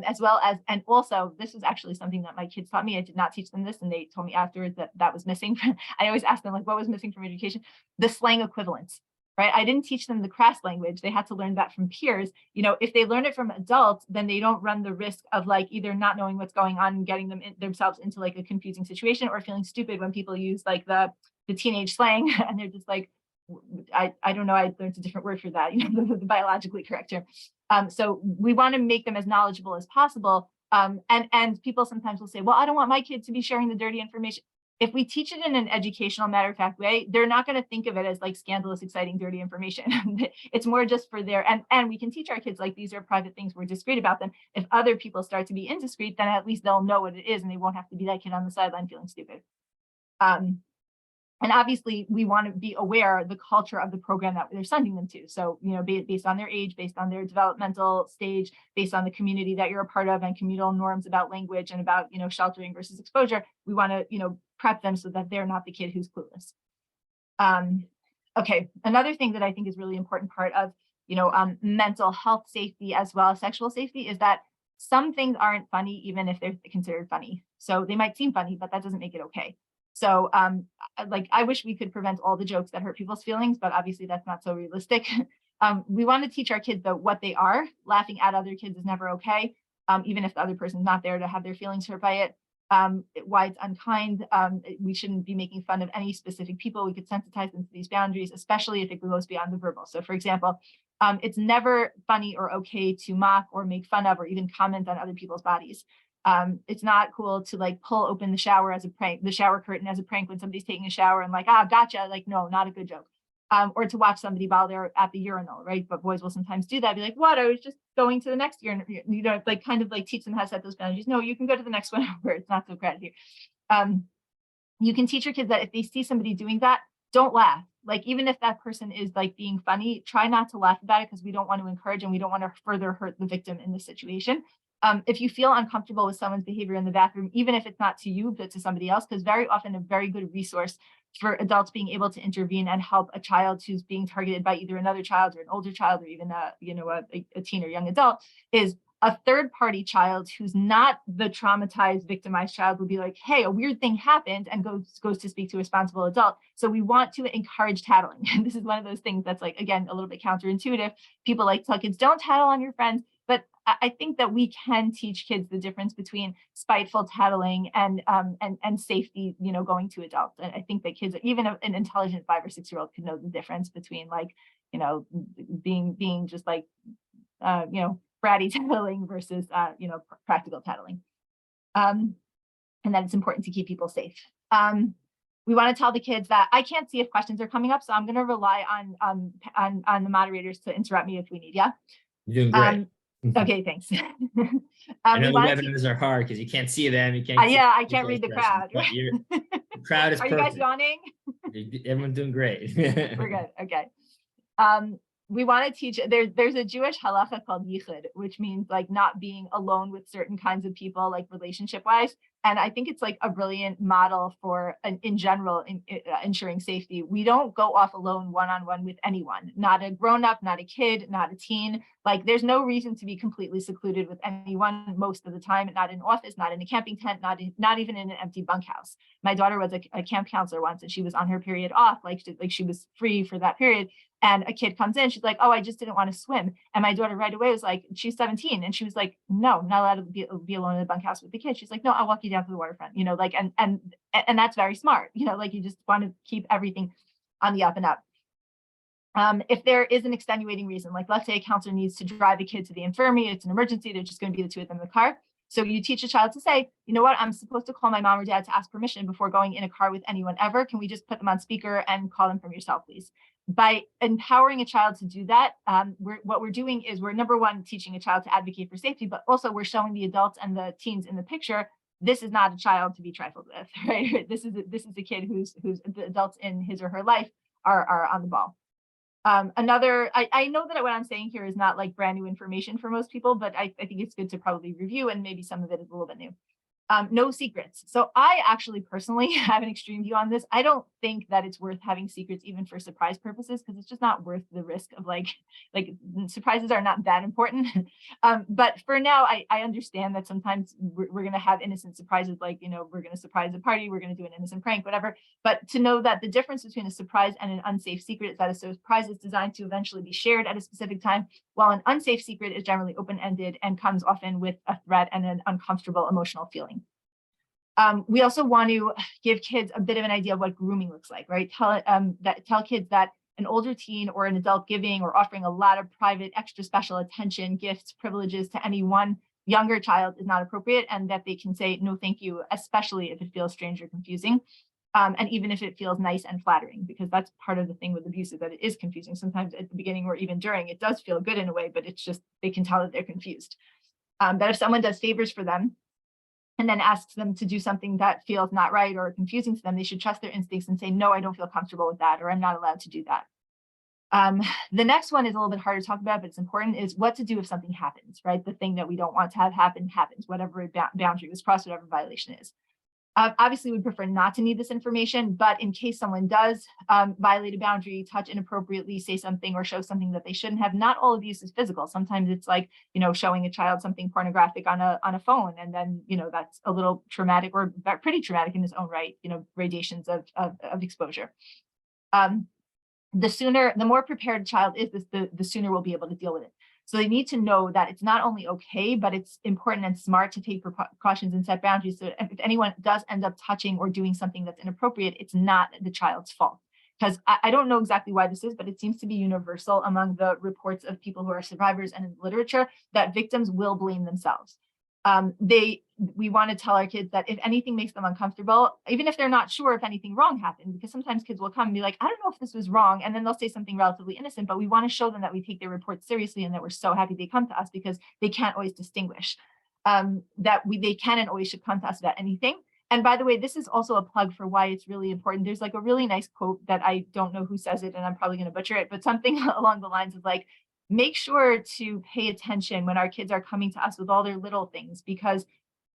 as well as, and also, this was actually something that my kids taught me. I did not teach them this, and they told me afterwards that was missing. I always ask them, like, what was missing from education? The slang equivalents, right? I didn't teach them the crass language. They had to learn that from peers. If they learn it from adults, then they don't run the risk of like either not knowing what's going on and getting themselves into like a confusing situation, or feeling stupid when people use like the teenage slang and they're just like, I don't know, I learned a different word for that, the biologically correct term. So we want to make them as knowledgeable as possible. And people sometimes will say, well, I don't want my kid to be sharing the dirty information. If we teach it in an educational, matter-of-fact way, they're not going to think of it as like scandalous, exciting, dirty information. It's more just for their, and we can teach our kids like these are private things, we're discreet about them. If other people start to be indiscreet, then at least they'll know what it is and they won't have to be that kid on the sideline feeling stupid. And obviously, we want to be aware of the culture of the program that they're sending them to. So, based on their age, based on their developmental stage, based on the community that you're a part of and communal norms about language and about, sheltering versus exposure, we want to, prep them so that they're not the kid who's clueless. Okay, another thing that I think is really important part of, mental health safety as well as sexual safety is that some things aren't funny, even if they're considered funny. So they might seem funny, but that doesn't make it okay. So I wish we could prevent all the jokes that hurt people's feelings, but obviously that's not so realistic. We want to teach our kids though what they are. Laughing at other kids is never okay, even if the other person's not there to have their feelings hurt by it. Why it's unkind. We shouldn't be making fun of any specific people. We could sensitize them to these boundaries, especially if it goes beyond the verbal. So for example, it's never funny or okay to mock or make fun of or even comment on other people's bodies. It's not cool to like pull open the shower as a prank, the shower curtain as a prank when somebody's taking a shower and like, gotcha. Like, no, not a good joke. Or to watch somebody while they're at the urinal, right? But boys will sometimes do that. Be like, what? I was just going to the next urinal, like kind of like teach them how to set those boundaries. No, you can go to the next one where it's not so crowded here. You can teach your kids that if they see somebody doing that, don't laugh. Like, even if that person is like being funny, try not to laugh about it because we don't want to encourage and we don't want to further hurt the victim in this situation. If you feel uncomfortable with someone's behavior in the bathroom, even if it's not to you, but to somebody else, because very often a very good resource for adults being able to intervene and help a child who's being targeted by either another child or an older child or even a teen or young adult is a third party child who's not the traumatized, victimized child will be like, hey, a weird thing happened, and goes to speak to a responsible adult. So we want to encourage tattling. And this is one of those things that's like, again, a little bit counterintuitive. People like to tell kids, don't tattle on your friends. But I think that we can teach kids the difference between spiteful tattling and safety, going to adults. And I think that kids, even an intelligent 5 or 6 year old, could know the difference between like, being just like, bratty tattling versus, practical tattling. And that it's important to keep people safe. We want to tell the kids that I can't see if questions are coming up, so I'm going to rely on the moderators to interrupt me if we need. Yeah. You're doing great. Okay, thanks. I know the webinars are hard because you can't see them. You can't. I can't read the crowd. The crowd is Are perfect. you guys yawning? Everyone's doing great. We're good. Okay. We want to teach. There's a Jewish halacha called yichud, which means like not being alone with certain kinds of people, like relationship wise. And I think it's like a brilliant model for, in general, ensuring safety. We don't go off alone one-on-one with anyone, not a grown-up, not a kid, not a teen. Like there's no reason to be completely secluded with anyone most of the time, not in an office, not in a camping tent, not even in an empty bunkhouse. My daughter was a camp counselor once, and she was on her period off, like she was free for that period. And a kid comes in, she's like, oh, I just didn't want to swim. And my daughter right away was like, she's 17. And she was like, no, I'm not allowed to be alone in the bunkhouse with the kid. She's like, no, I'll walk you down to the waterfront, like, and that's very smart, like you just want to keep everything on the up and up. If there is an extenuating reason, like let's say a counselor needs to drive a kid to the infirmary, it's an emergency, they're just going to be the two of them in the car. So you teach a child to say, you know what, I'm supposed to call my mom or dad to ask permission before going in a car with anyone ever. Can we just put them on speaker and call them from your cell, please? By empowering a child to do that, what we're doing is we're, number one, teaching a child to advocate for safety, but also we're showing the adults and the teens in the picture, this is not a child to be trifled with, right? This is a kid who's the adults in his or her life are on the ball. I know that what I'm saying here is not like brand new information for most people, but I think it's good to probably review, and maybe some of it is a little bit new. No secrets. So I actually personally have an extreme view on this. I don't think that it's worth having secrets even for surprise purposes, because it's just not worth the risk of like surprises are not that important. But for now, I understand that sometimes we're going to have innocent surprises, like, we're going to surprise a party, we're going to do an innocent prank, whatever. But to know that the difference between a surprise and an unsafe secret is that a surprise is designed to eventually be shared at a specific time, while an unsafe secret is generally open-ended and comes often with a threat and an uncomfortable emotional feeling. We also want to give kids a bit of an idea of what grooming looks like, right? Tell kids that an older teen or an adult giving or offering a lot of private, extra special attention, gifts, privileges to any one younger child is not appropriate, and that they can say no thank you, especially if it feels strange or confusing. And even if it feels nice and flattering, because that's part of the thing with abuse, is that it is confusing. Sometimes at the beginning or even during, it does feel good in a way, but it's just, they can tell that they're confused. That if someone does favors for them and then asks them to do something that feels not right or confusing to them, they should trust their instincts and say, no, I don't feel comfortable with that, or I'm not allowed to do that. The next one is a little bit harder to talk about, but it's important, is what to do if something happens, right? The thing that we don't want to have happen happens, whatever boundary was crossed, whatever violation is. Obviously, we prefer not to need this information, but in case someone does violate a boundary, touch inappropriately, say something or show something that they shouldn't have, not all abuse is physical. Sometimes it's like, showing a child something pornographic on a phone, and then, that's a little traumatic, or pretty traumatic in its own right, gradations of exposure. The more prepared a child is, the sooner we'll be able to deal with it. So they need to know that it's not only okay, but it's important and smart to take precautions and set boundaries. So if anyone does end up touching or doing something that's inappropriate, it's not the child's fault. Because I don't know exactly why this is, but it seems to be universal among the reports of people who are survivors and in literature that victims will blame themselves. We want to tell our kids that if anything makes them uncomfortable, even if they're not sure if anything wrong happened, because sometimes kids will come and be like, I don't know if this was wrong. And then they'll say something relatively innocent, but we want to show them that we take their reports seriously and that we're so happy they come to us, because they can't always distinguish, they can and always should come to us about anything. And by the way, this is also a plug for why it's really important. There's like a really nice quote that I don't know who says it, and I'm probably going to butcher it, but something along the lines of like, make sure to pay attention when our kids are coming to us with all their little things, because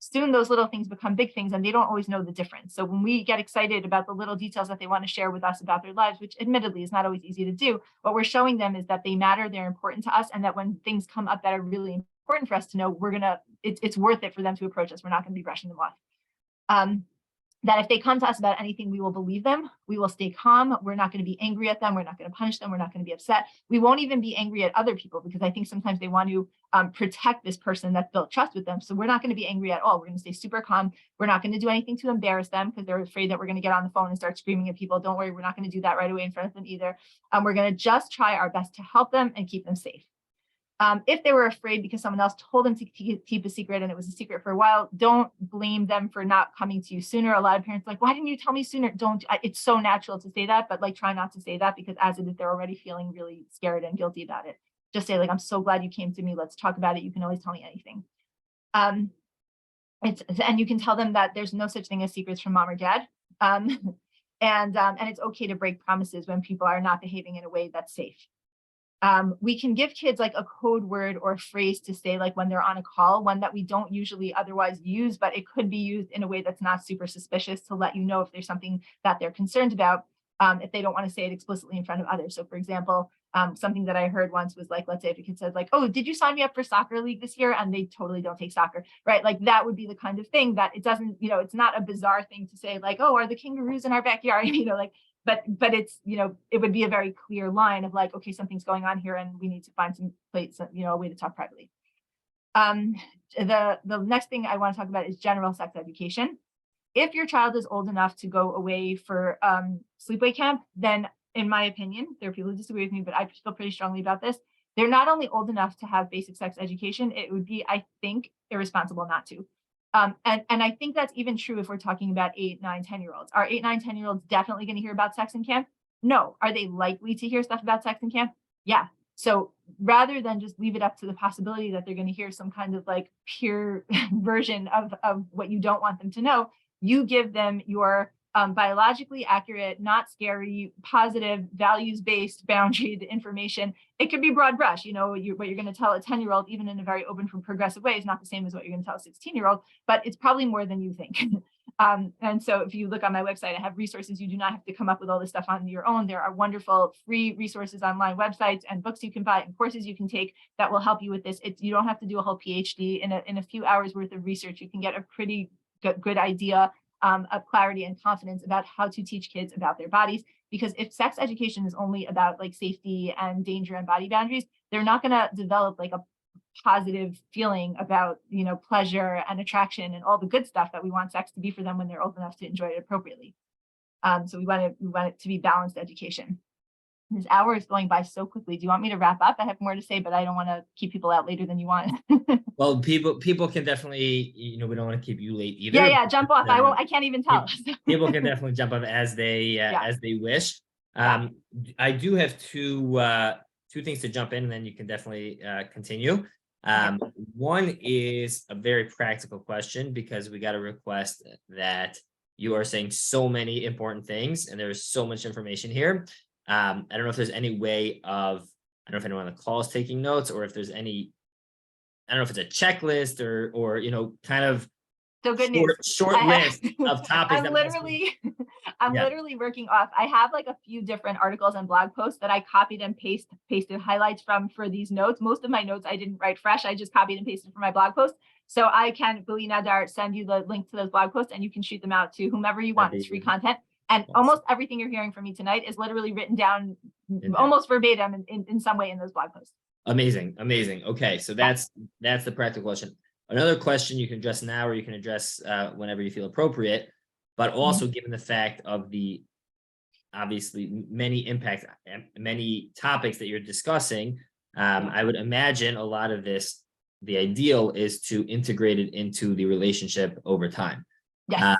soon those little things become big things and they don't always know the difference. So when we get excited about the little details that they want to share with us about their lives, which admittedly is not always easy to do, what we're showing them is that they matter, they're important to us, and that when things come up that are really important for us to know, it's worth it for them to approach us. We're not going to be brushing them off. That if they come to us about anything, we will believe them. We will stay calm. We're not going to be angry at them. We're not going to punish them. We're not going to be upset. We won't even be angry at other people, because I think sometimes they want to protect this person that's built trust with them. So we're not going to be angry at all. We're going to stay super calm. We're not going to do anything to embarrass them, because they're afraid that we're going to get on the phone and start screaming at people. Don't worry, we're not going to do that right away in front of them either. We're going to just try our best to help them and keep them safe. If they were afraid because someone else told them to keep a secret and it was a secret for a while, don't blame them for not coming to you sooner. A lot of parents are like, why didn't you tell me sooner? It's so natural to say that, but like, try not to say that, because as it is, they're already feeling really scared and guilty about it. Just say like, I'm so glad you came to me. Let's talk about it. You can always tell me anything. And you can tell them that there's no such thing as secrets from mom or dad. And it's okay to break promises when people are not behaving in a way that's safe. We can give kids like a code word or phrase to say like when they're on a call, one that we don't usually otherwise use, but it could be used in a way that's not super suspicious to let you know if there's something that they're concerned about, if they don't want to say it explicitly in front of others. So for example, something that I heard once was like, let's say if a kid said like, oh, did you sign me up for soccer league this year? And they totally don't take soccer, right? Like that would be the kind of thing that it doesn't, it's not a bizarre thing to say like, oh, are the kangaroos in our backyard? Like, but it's, it would be a very clear line of like, okay, something's going on here and we need to find some place, a way to talk privately. The next thing I want to talk about is general sex education. If your child is old enough to go away for sleepaway camp, then in my opinion, there are people who disagree with me, but I feel pretty strongly about this. They're not only old enough to have basic sex education, it would be, I think, irresponsible not to. And I think that's even true if we're talking about 8, 9, 10-year-olds. Are 8, 9, 10-year-olds definitely going to hear about sex in camp? No. Are they likely to hear stuff about sex in camp? Yeah. So rather than just leave it up to the possibility that they're going to hear some kind of like pure version of what you don't want them to know, you give them your biologically accurate, not scary, positive, values-based, boundaried information. It could be broad brush, what you're going to tell a 10-year-old, even in a very open, progressive way, is not the same as what you're going to tell a 16-year-old, but it's probably more than you think. And so if you look on my website, I have resources. You do not have to come up with all this stuff on your own. There are wonderful free resources, online websites, and books you can buy and courses you can take that will help you with this. You don't have to do a whole PhD. In a few hours worth of research, you can get a pretty good idea of clarity and confidence about how to teach kids about their bodies. Because if sex education is only about like safety and danger and body boundaries, they're not going to develop like a positive feeling about, pleasure and attraction and all the good stuff that we want sex to be for them when they're old enough to enjoy it appropriately. So we want it to be balanced education. This hour is going by so quickly. Do you want me to wrap up? I have more to say, but I don't want to keep people out later than you want. Well, people can definitely, we don't want to keep you late either. Yeah, jump off. I can't even tell. People can definitely jump off as they wish. I do have two things to jump in, and then you can definitely continue. One is a very practical question, because we got a request that you are saying so many important things and there's so much information here. I don't know if there's any way of, I don't know if anyone on the call is taking notes, or if there's any, I don't know if it's a checklist or kind of so good news. Short list of topics. I'm literally working off. I have like a few different articles and blog posts that I copied and pasted highlights from for these notes. Most of my notes I didn't write fresh. I just copied and pasted for my blog post. So I can, Belina Dart, send you the link to those blog posts, and you can shoot them out to whomever you want. It's free content. And almost everything you're hearing from me tonight is literally written down almost verbatim in some way in those blog posts. Amazing. Okay, so that's the practical question. Another question you can address now, or you can address whenever you feel appropriate, but also given the fact of the obviously many impacts, many topics that you're discussing, I would imagine a lot of this, the ideal is to integrate it into the relationship over time. Yes.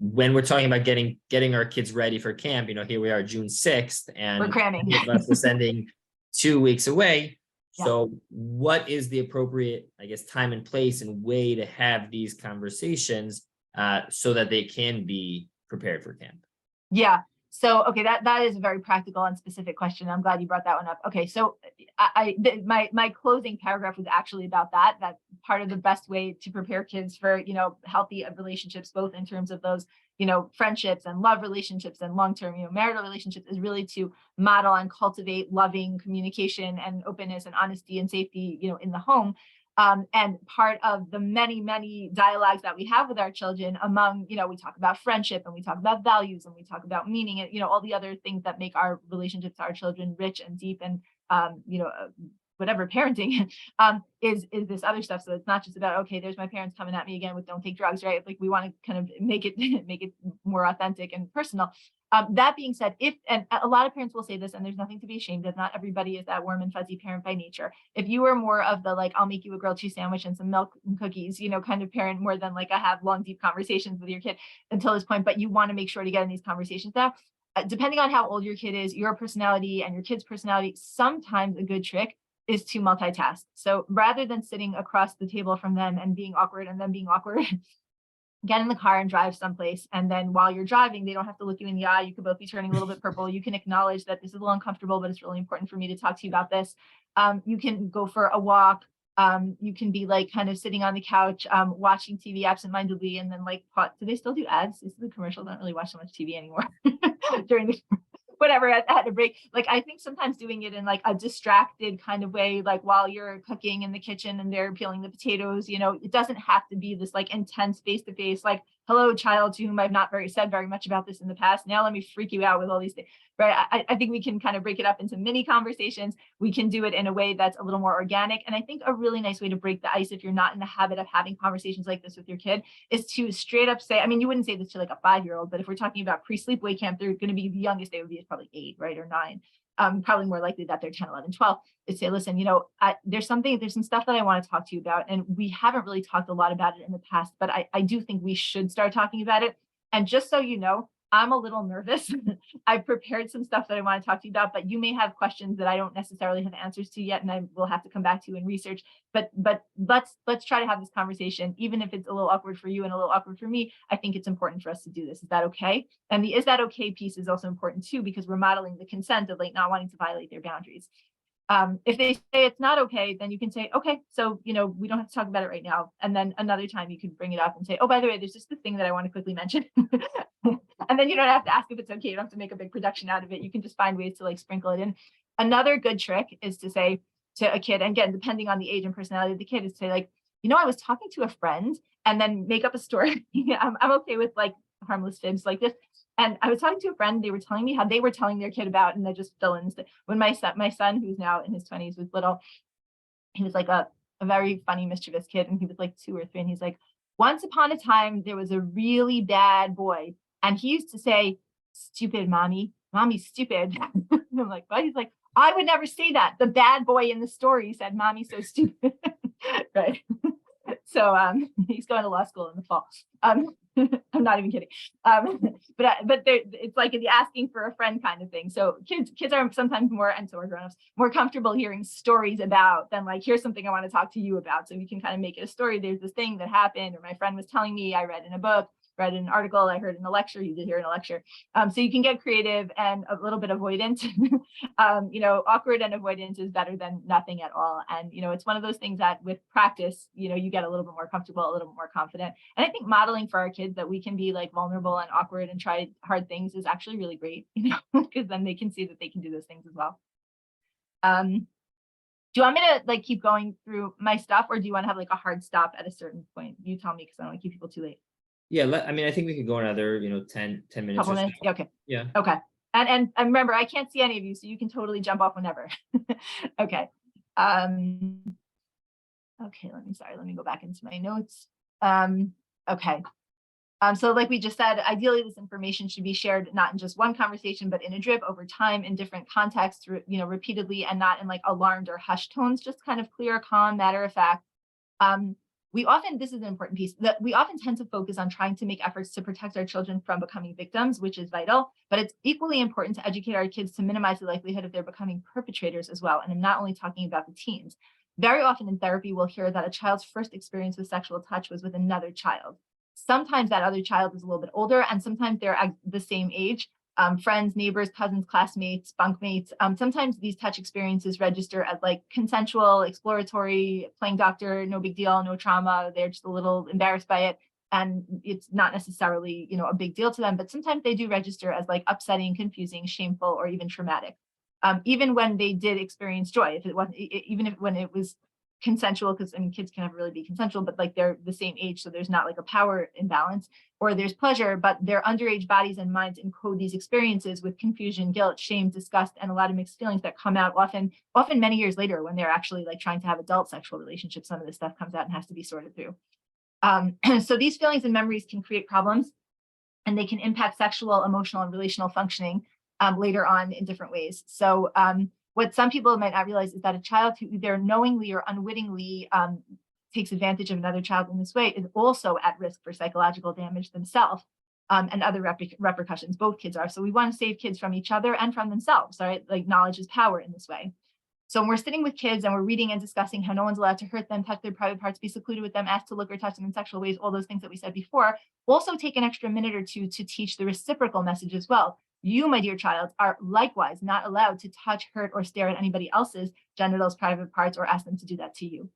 When we're talking about getting our kids ready for camp, here we are June 6th, and we're cramming. We're sending 2 weeks away. Yeah. So what is the appropriate, I guess, time and place and way to have these conversations so that they can be prepared for camp? Yeah. So, okay, that is a very practical and specific question. I'm glad you brought that one up. Okay, so my closing paragraph was actually about that part of the best way to prepare kids for, healthy relationships, both in terms of those, friendships and love relationships and long-term, marital relationships, is really to model and cultivate loving communication and openness and honesty and safety, in the home. And part of the many, many dialogues that we have with our children among, we talk about friendship and we talk about values and we talk about meaning and, all the other things that make our relationships, our children, rich and deep and, whatever parenting is this other stuff. So it's not just about, okay, there's my parents coming at me again with don't take drugs, right? Like we want to kind of make it more authentic and personal. That being said, and a lot of parents will say this, and there's nothing to be ashamed of, not everybody is that warm and fuzzy parent by nature. If you are more of the, like, I'll make you a grilled cheese sandwich and some milk and cookies, kind of parent, more than like I have long, deep conversations with your kid until this point, but you want to make sure to get in these conversations now, depending on how old your kid is, your personality and your kid's personality, sometimes a good trick is to multitask. So rather than sitting across the table from them and being awkward and them being awkward, get in the car and drive someplace. And then while you're driving, they don't have to look you in the eye. You could both be turning a little bit purple. You can acknowledge that this is a little uncomfortable, but it's really important for me to talk to you about this. You can go for a walk. You can be like kind of sitting on the couch, watching TV absentmindedly, and then like, do they still do ads? This is the commercial. I don't really watch so much TV anymore during the whatever at a break. Like, I think sometimes doing it in like a distracted kind of way, like while you're cooking in the kitchen and they're peeling the potatoes, you know, it doesn't have to be this like intense face-to-face, like, hello, child, to whom I've not said very much about this in the past. Now let me freak you out with all these things, right? I think we can kind of break it up into mini conversations. We can do it in a way that's a little more organic. And I think a really nice way to break the ice, if you're not in the habit of having conversations like this with your kid, is to straight up say, I mean, you wouldn't say this to like a 5-year-old, but if we're talking about pre-sleepaway camp, they're going to be, the youngest they would be is probably 8, right? Or 9. Probably more likely that they're 10, 11, 12, is say, listen, you know, there's some stuff that I want to talk to you about. And we haven't really talked a lot about it in the past, but I do think we should start talking about it. And just so you know, I'm a little nervous. I've prepared some stuff that I want to talk to you about, but you may have questions that I don't necessarily have answers to yet, and I will have to come back to you and research. But let's try to have this conversation, even if it's a little awkward for you and a little awkward for me. I think it's important for us to do this. Is that okay? And the "is that okay" piece is also important too, because we're modeling the consent of like not wanting to violate their boundaries. If they say it's not okay, then you can say, okay, so, you know, we don't have to talk about it right now. And then another time you could bring it up and say, oh, by the way, there's just this thing that I want to quickly mention. And then you don't have to ask if it's okay. You don't have to make a big production out of it. You can just find ways to like sprinkle it in. Another good trick is to say to a kid, and again, depending on the age and personality of the kid, is to say like, you know, I was talking to a friend, and then make up a story. I'm okay with like harmless fibs like this. And I was talking to a friend, they were telling me how they were telling their kid about, and I just fill in. When my son, who's now in his 20s, was little, he was like a very funny, mischievous kid. And he was like 2 or 3. And he's like, once upon a time, there was a really bad boy. And he used to say, stupid mommy, mommy's stupid. And I'm like, what? He's like, I would never say that. The bad boy in the story said, mommy's so stupid. Right. So he's going to law school in the fall. I'm not even kidding. But it's like the asking for a friend kind of thing. So kids are sometimes more, and so are grown-ups, more comfortable hearing stories about than like, here's something I want to talk to you about. So we can kind of make it a story. There's this thing that happened, or my friend was telling me, I read in a book, read in an article, I heard in a lecture, you did hear in a lecture. So you can get creative and a little bit avoidant. You know, awkward and avoidance is better than nothing at all. And, you know, it's one of those things that with practice, you know, you get a little bit more comfortable, a little bit more confident. And I think modeling for our kids that we can be like vulnerable and awkward and try hard things is actually really great, you know, because then they can see that they can do those things as well. Do you want me to like keep going through my stuff, or do you want to have like a hard stop at a certain point? You tell me, because I don't want to keep people too late. Yeah, I mean, I think we could go another, you know, 10 minutes Couple or so. minutes. Yeah, okay. Yeah. Okay. And remember, I can't see any of you, so you can totally jump off whenever. Okay. Okay, let me go back into my notes. Okay. So like we just said, ideally this information should be shared not in just one conversation, but in a drip over time in different contexts, you know, repeatedly, and not in like alarmed or hushed tones, just kind of clear, calm, matter of fact. This is an important piece, that we often tend to focus on trying to make efforts to protect our children from becoming victims, which is vital, but it's equally important to educate our kids to minimize the likelihood of their becoming perpetrators as well. And I'm not only talking about the teens. Very often in therapy, we'll hear that a child's first experience with sexual touch was with another child. Sometimes that other child is a little bit older, and sometimes they're at the same age. Friends, neighbors, cousins, classmates, bunkmates. Sometimes these touch experiences register as like consensual, exploratory, playing doctor, no big deal, no trauma. They're just a little embarrassed by it, and it's not necessarily, you know, a big deal to them. But sometimes they do register as like upsetting, confusing, shameful, or even traumatic. Even when they did experience joy, if it wasn't, even when it was consensual, because I mean, kids can never really be consensual, but like they're the same age, so there's not like a power imbalance, or there's pleasure, but their underage bodies and minds encode these experiences with confusion, guilt, shame, disgust, and a lot of mixed feelings that come out often many years later when they're actually like trying to have adult sexual relationships. Some of this stuff comes out and has to be sorted through. So these feelings and memories can create problems, and they can impact sexual, emotional, and relational functioning later on in different ways. So what some people might not realize is that a child who either knowingly or unwittingly takes advantage of another child in this way is also at risk for psychological damage themselves and other repercussions. Both kids are. So we want to save kids from each other and from themselves, right? Like knowledge is power in this way. So when we're sitting with kids and we're reading and discussing how no one's allowed to hurt them, touch their private parts, be secluded with them, ask to look or touch them in sexual ways, all those things that we said before, also take an extra minute or two to teach the reciprocal message as well. You, my dear child, are likewise not allowed to touch, hurt, or stare at anybody else's genitals, private parts, or ask them to do that to you.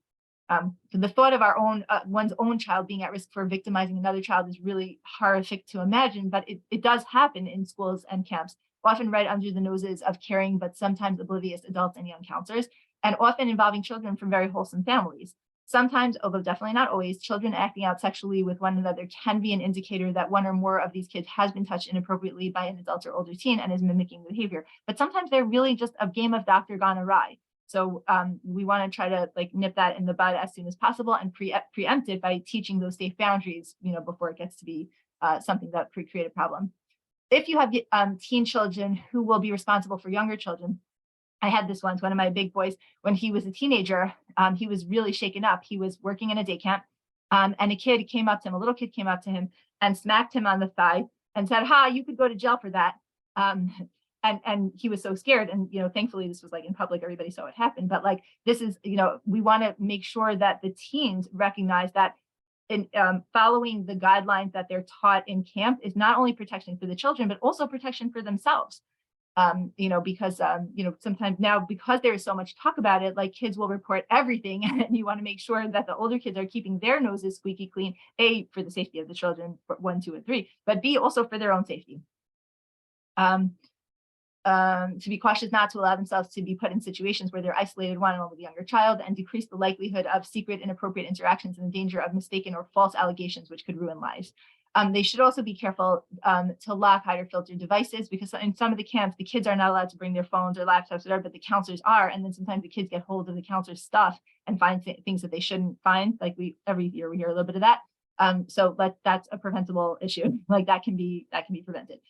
The thought of our own, one's own child being at risk for victimizing another child is really horrific to imagine, but it does happen in schools and camps, often right under the noses of caring but sometimes oblivious adults and young counselors, and often involving children from very wholesome families. Sometimes, although definitely not always, children acting out sexually with one another can be an indicator that one or more of these kids has been touched inappropriately by an adult or older teen and is mimicking the behavior. But sometimes they're really just a game of doctor gone awry. So we want to try to nip that in the bud as soon as possible and preempt it by teaching those safe boundaries, before it gets to be something that create a problem. If you have teen children who will be responsible for younger children, I had this once, one of my big boys, when he was a teenager, he was really shaken up. He was working in a day camp, and a little kid came up to him and smacked him on the thigh and said, "Ha, you could go to jail for that." And he was so scared. And, thankfully this was in public, everybody saw it happen. But this is, we want to make sure that the teens recognize that in following the guidelines that they're taught in camp is not only protection for the children, but also protection for themselves. Because, sometimes now, because there is so much talk about it, kids will report everything, and you want to make sure that the older kids are keeping their noses squeaky clean, A, for the safety of the children, 1, 2, and 3, but B, also for their own safety. To be cautious not to allow themselves to be put in situations where they're isolated one-on-one with a younger child, and decrease the likelihood of secret inappropriate interactions and the danger of mistaken or false allegations, which could ruin lives. They should also be careful to lock, hide, or filter devices, because in some of the camps, the kids are not allowed to bring their phones or laptops, but the counselors are. And then sometimes the kids get hold of the counselor's stuff and find things that they shouldn't find. Every year we hear a little bit of that. So that's a preventable issue. That can be prevented.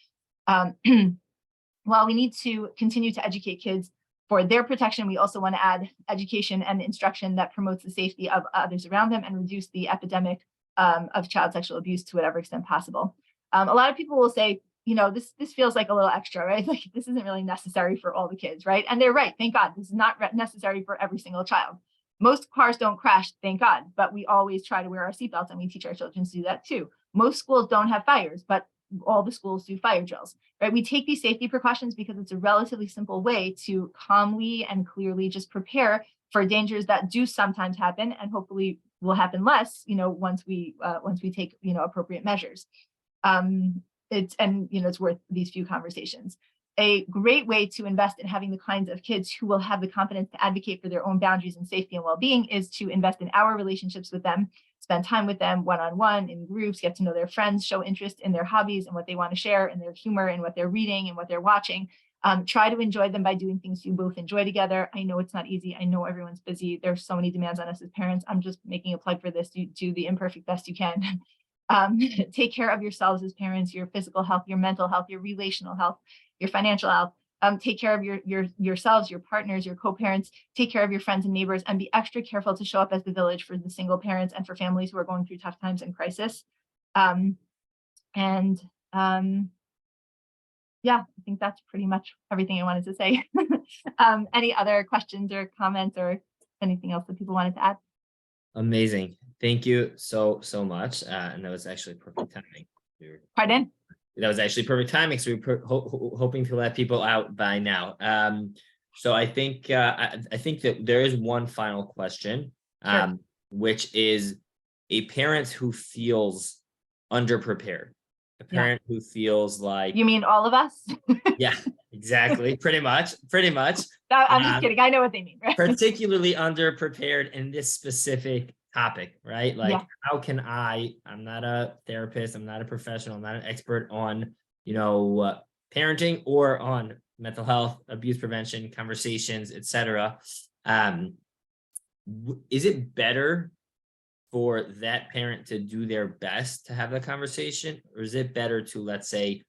While we need to continue to educate kids for their protection, we also want to add education and instruction that promotes the safety of others around them and reduce the epidemic of child sexual abuse to whatever extent possible. A lot of people will say, this feels like a little extra, right? This isn't really necessary for all the kids, right? And they're right. Thank God. This is not necessary for every single child. Most cars don't crash, thank God, but we always try to wear our seatbelts, and we teach our children to do that too. Most schools don't have fires, but all the schools do fire drills, right? We take these safety precautions because it's a relatively simple way to calmly and clearly just prepare for dangers that do sometimes happen, and hopefully will happen less, once we take, appropriate measures. It's worth these few conversations. A great way to invest in having the kinds of kids who will have the confidence to advocate for their own boundaries and safety and well-being is to invest in our relationships with them, spend time with them one-on-one, in groups, get to know their friends, show interest in their hobbies and what they want to share, and their humor and what they're reading and what they're watching. Try to enjoy them by doing things you both enjoy together. I know it's not easy. I know everyone's busy. There's so many demands on us as parents. I'm just making a plug for this. You do the imperfect best you can. Take care of yourselves as parents, your physical health, your mental health, your relational health, your financial health. Take care of yourselves, your partners, your co-parents. Take care of your friends and neighbors, and be extra careful to show up as the village for the single parents and for families who are going through tough times and crisis. Yeah, I think that's pretty much everything I wanted to say. Any other questions or comments or anything else that people wanted to add? Amazing. Thank you so much. And that was actually perfect timing. Pardon? That was actually perfect timing. So we were hoping to let people out by now. So I think that there is one final question, Sure. which is a parent who feels underprepared. A parent who feels like, You mean all of us? yeah, exactly. Pretty much. I'm just kidding. I know what they mean, right? Particularly underprepared in this specific topic, right? How can I'm not a therapist, I'm not a professional, I'm not an expert on, parenting or on mental health, abuse prevention, conversations, etc. Is it better for that parent to do their best to have the conversation, or is it better to, let's say,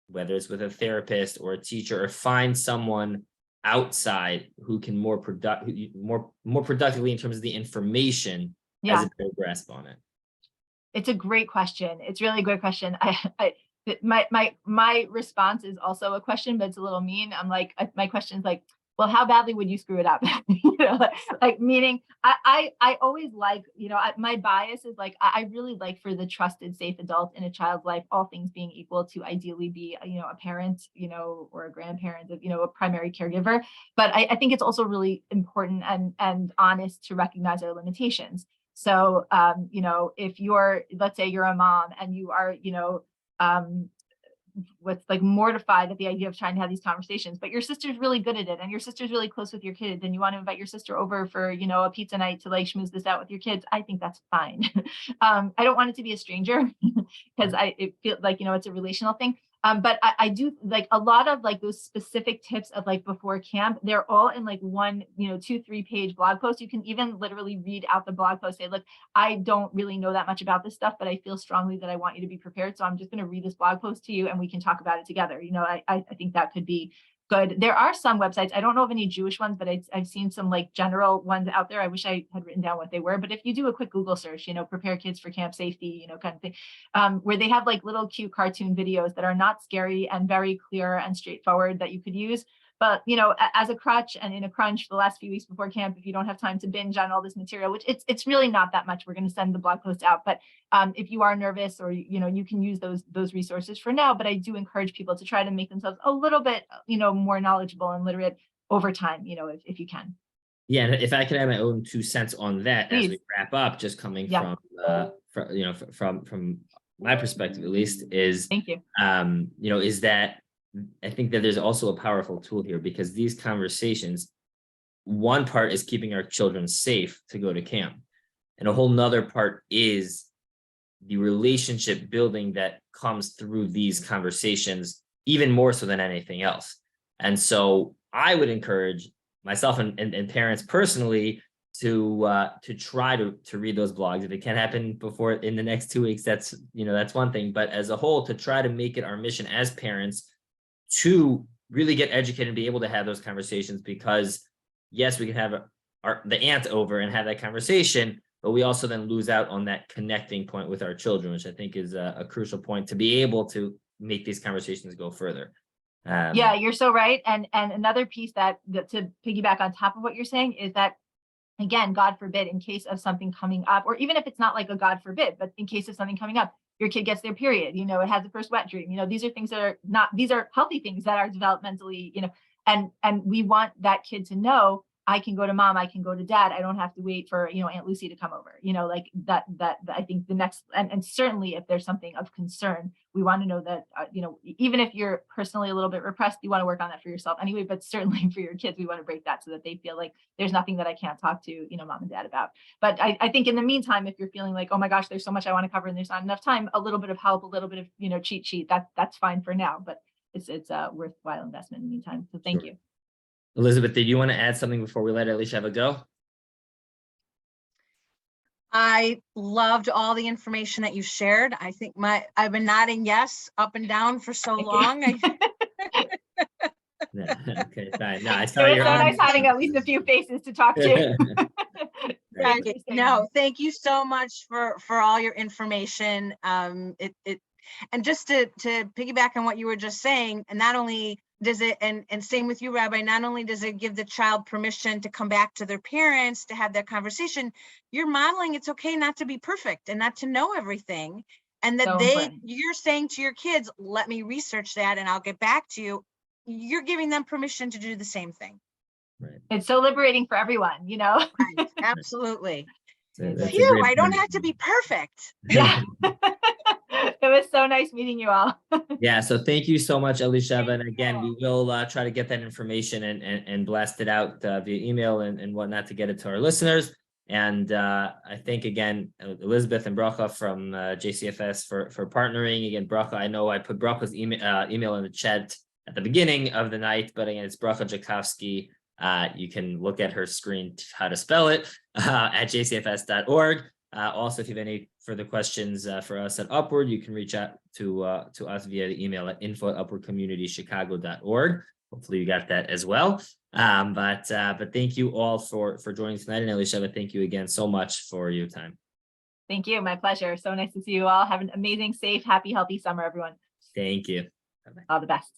whether it's with a therapist or a teacher, or find someone outside who can more productively in terms of the information has a better grasp on it? It's a great question. It's really a great question. My response is also a question, but it's a little mean. I'm like, my question is like, well, how badly would you screw it up? You know, like meaning I always like, you know, my bias is like, I really like for the trusted, safe adult in a child's life, all things being equal, to ideally be, you know, a parent, you know, or a grandparent, you know, a primary caregiver. But I think it's also really important and honest to recognize our limitations. So, you know, if you're, let's say you're a mom and you are, you know, what's like mortified at the idea of trying to have these conversations, but your sister's really good at it and your sister's really close with your kids and you want to invite your sister over for, you know, a pizza night to like schmooze this out with your kids, I think that's fine. I don't want it to be a stranger because it feels like, you know, it's a relational thing. But I do like a lot of like those specific tips of like before camp, they're all in like one, you know, 2-3 page blog post. You can even literally read out the blog post, say, look, I don't really know that much about this stuff, but I feel strongly that I want you to be prepared. So I'm just going to read this blog post to you and we can talk about it together. You know, I think that could be good. There are some websites, I don't know of any Jewish ones, but I've seen some like general ones out there. I wish I had written down what they were, but if you do a quick Google search, you know, prepare kids for camp safety, you know, kind of thing, where they have like little cute cartoon videos that are not scary and very clear and straightforward that you could use. But, you know, as a crutch and in a crunch for the last few weeks before camp, if you don't have time to binge on all this material, which it's really not that much, we're going to send the blog post out. But if you are nervous or, you know, you can use those resources for now. But I do encourage people to try to make themselves a little bit, you know, more knowledgeable and literate over time, you know, if you can. Yeah, and if I could add my own 2 cents on that as Please. we wrap up, just coming Yeah. from you know, from my perspective at least, is Thank you. you know, is that I think that there's also a powerful tool here, because these conversations, one part is keeping our children safe to go to camp, and a whole nother part is the relationship building that comes through these conversations, even more so than anything else. And so I would encourage myself and parents personally to try to read those blogs. If it can happen before in the next 2 weeks, that's, you know, that's one thing, but as a whole, to try to make it our mission as parents to really get educated and be able to have those conversations, because yes, we can have the aunt over and have that conversation, but we also then lose out on that connecting point with our children, which I think is a crucial point to be able to make these conversations go further. Yeah, you're so right. And another piece that to piggyback on top of what you're saying is that, again, God forbid, in case of something coming up, or even if it's not like a God forbid, but in case of something coming up, your kid gets their period, you know, it has the first wet dream, you know, these are things that are not, these are healthy things that are developmentally, you know, and we want that kid to know, I can go to mom, I can go to dad, I don't have to wait for, you know, Aunt Lucy to come over, you know, like that I think the next, and certainly if there's something of concern, we want to know that, you know, even if you're personally a little bit repressed, you want to work on that for yourself anyway, but certainly for your kids, we want to break that so that they feel like there's nothing that I can't talk to, you know, mom and dad about. But I think in the meantime, if you're feeling like, oh my gosh, there's so much I want to cover and there's not enough time, a little bit of help, a little bit of, you know, cheat sheet, that's fine for now, but it's a worthwhile investment in the meantime. So thank you. Elizabeth, did you want to add something before we let Elisheva go? I loved all the information that you shared. I think I've been nodding yes up and down for so long. Yeah, okay, fine. No, I It saw was your so nice having at least a few faces to talk to. No, thank you so much for all your information. And just to piggyback on what you were just saying, and not only does it, and same with you, Rabbi, not only does it give the child permission to come back to their parents to have that conversation, you're modeling it's okay not to be perfect and not to know everything. And that so you're saying to your kids, let me research that and I'll get back to you. You're giving them permission to do the same thing. Right. It's so liberating for everyone, you know? Right, absolutely. Phew, I don't have to be perfect. Yeah. It was so nice meeting you all. Yeah, so thank you so much, Elisheva. And again, we will try to get that information and blast it out via email and whatnot to get it to our listeners. And I thank again Elizabeth and Bracha from JCFS for partnering. Again, Bracha, I know I put Bracha's email in the chat at the beginning of the night, but again, it's Bracha Jakowski. You can look at her screen how to spell it at jcfs.org. Also, if you have any further questions for us at Upward, you can reach out to us via the email at info@upwardcommunitychicago.org. Hopefully you got that as well. But thank you all for joining tonight. And Elisheva, thank you again so much for your time. Thank you. My pleasure. So nice to see you all. Have an amazing, safe, happy, healthy summer, everyone. Thank you. All the best.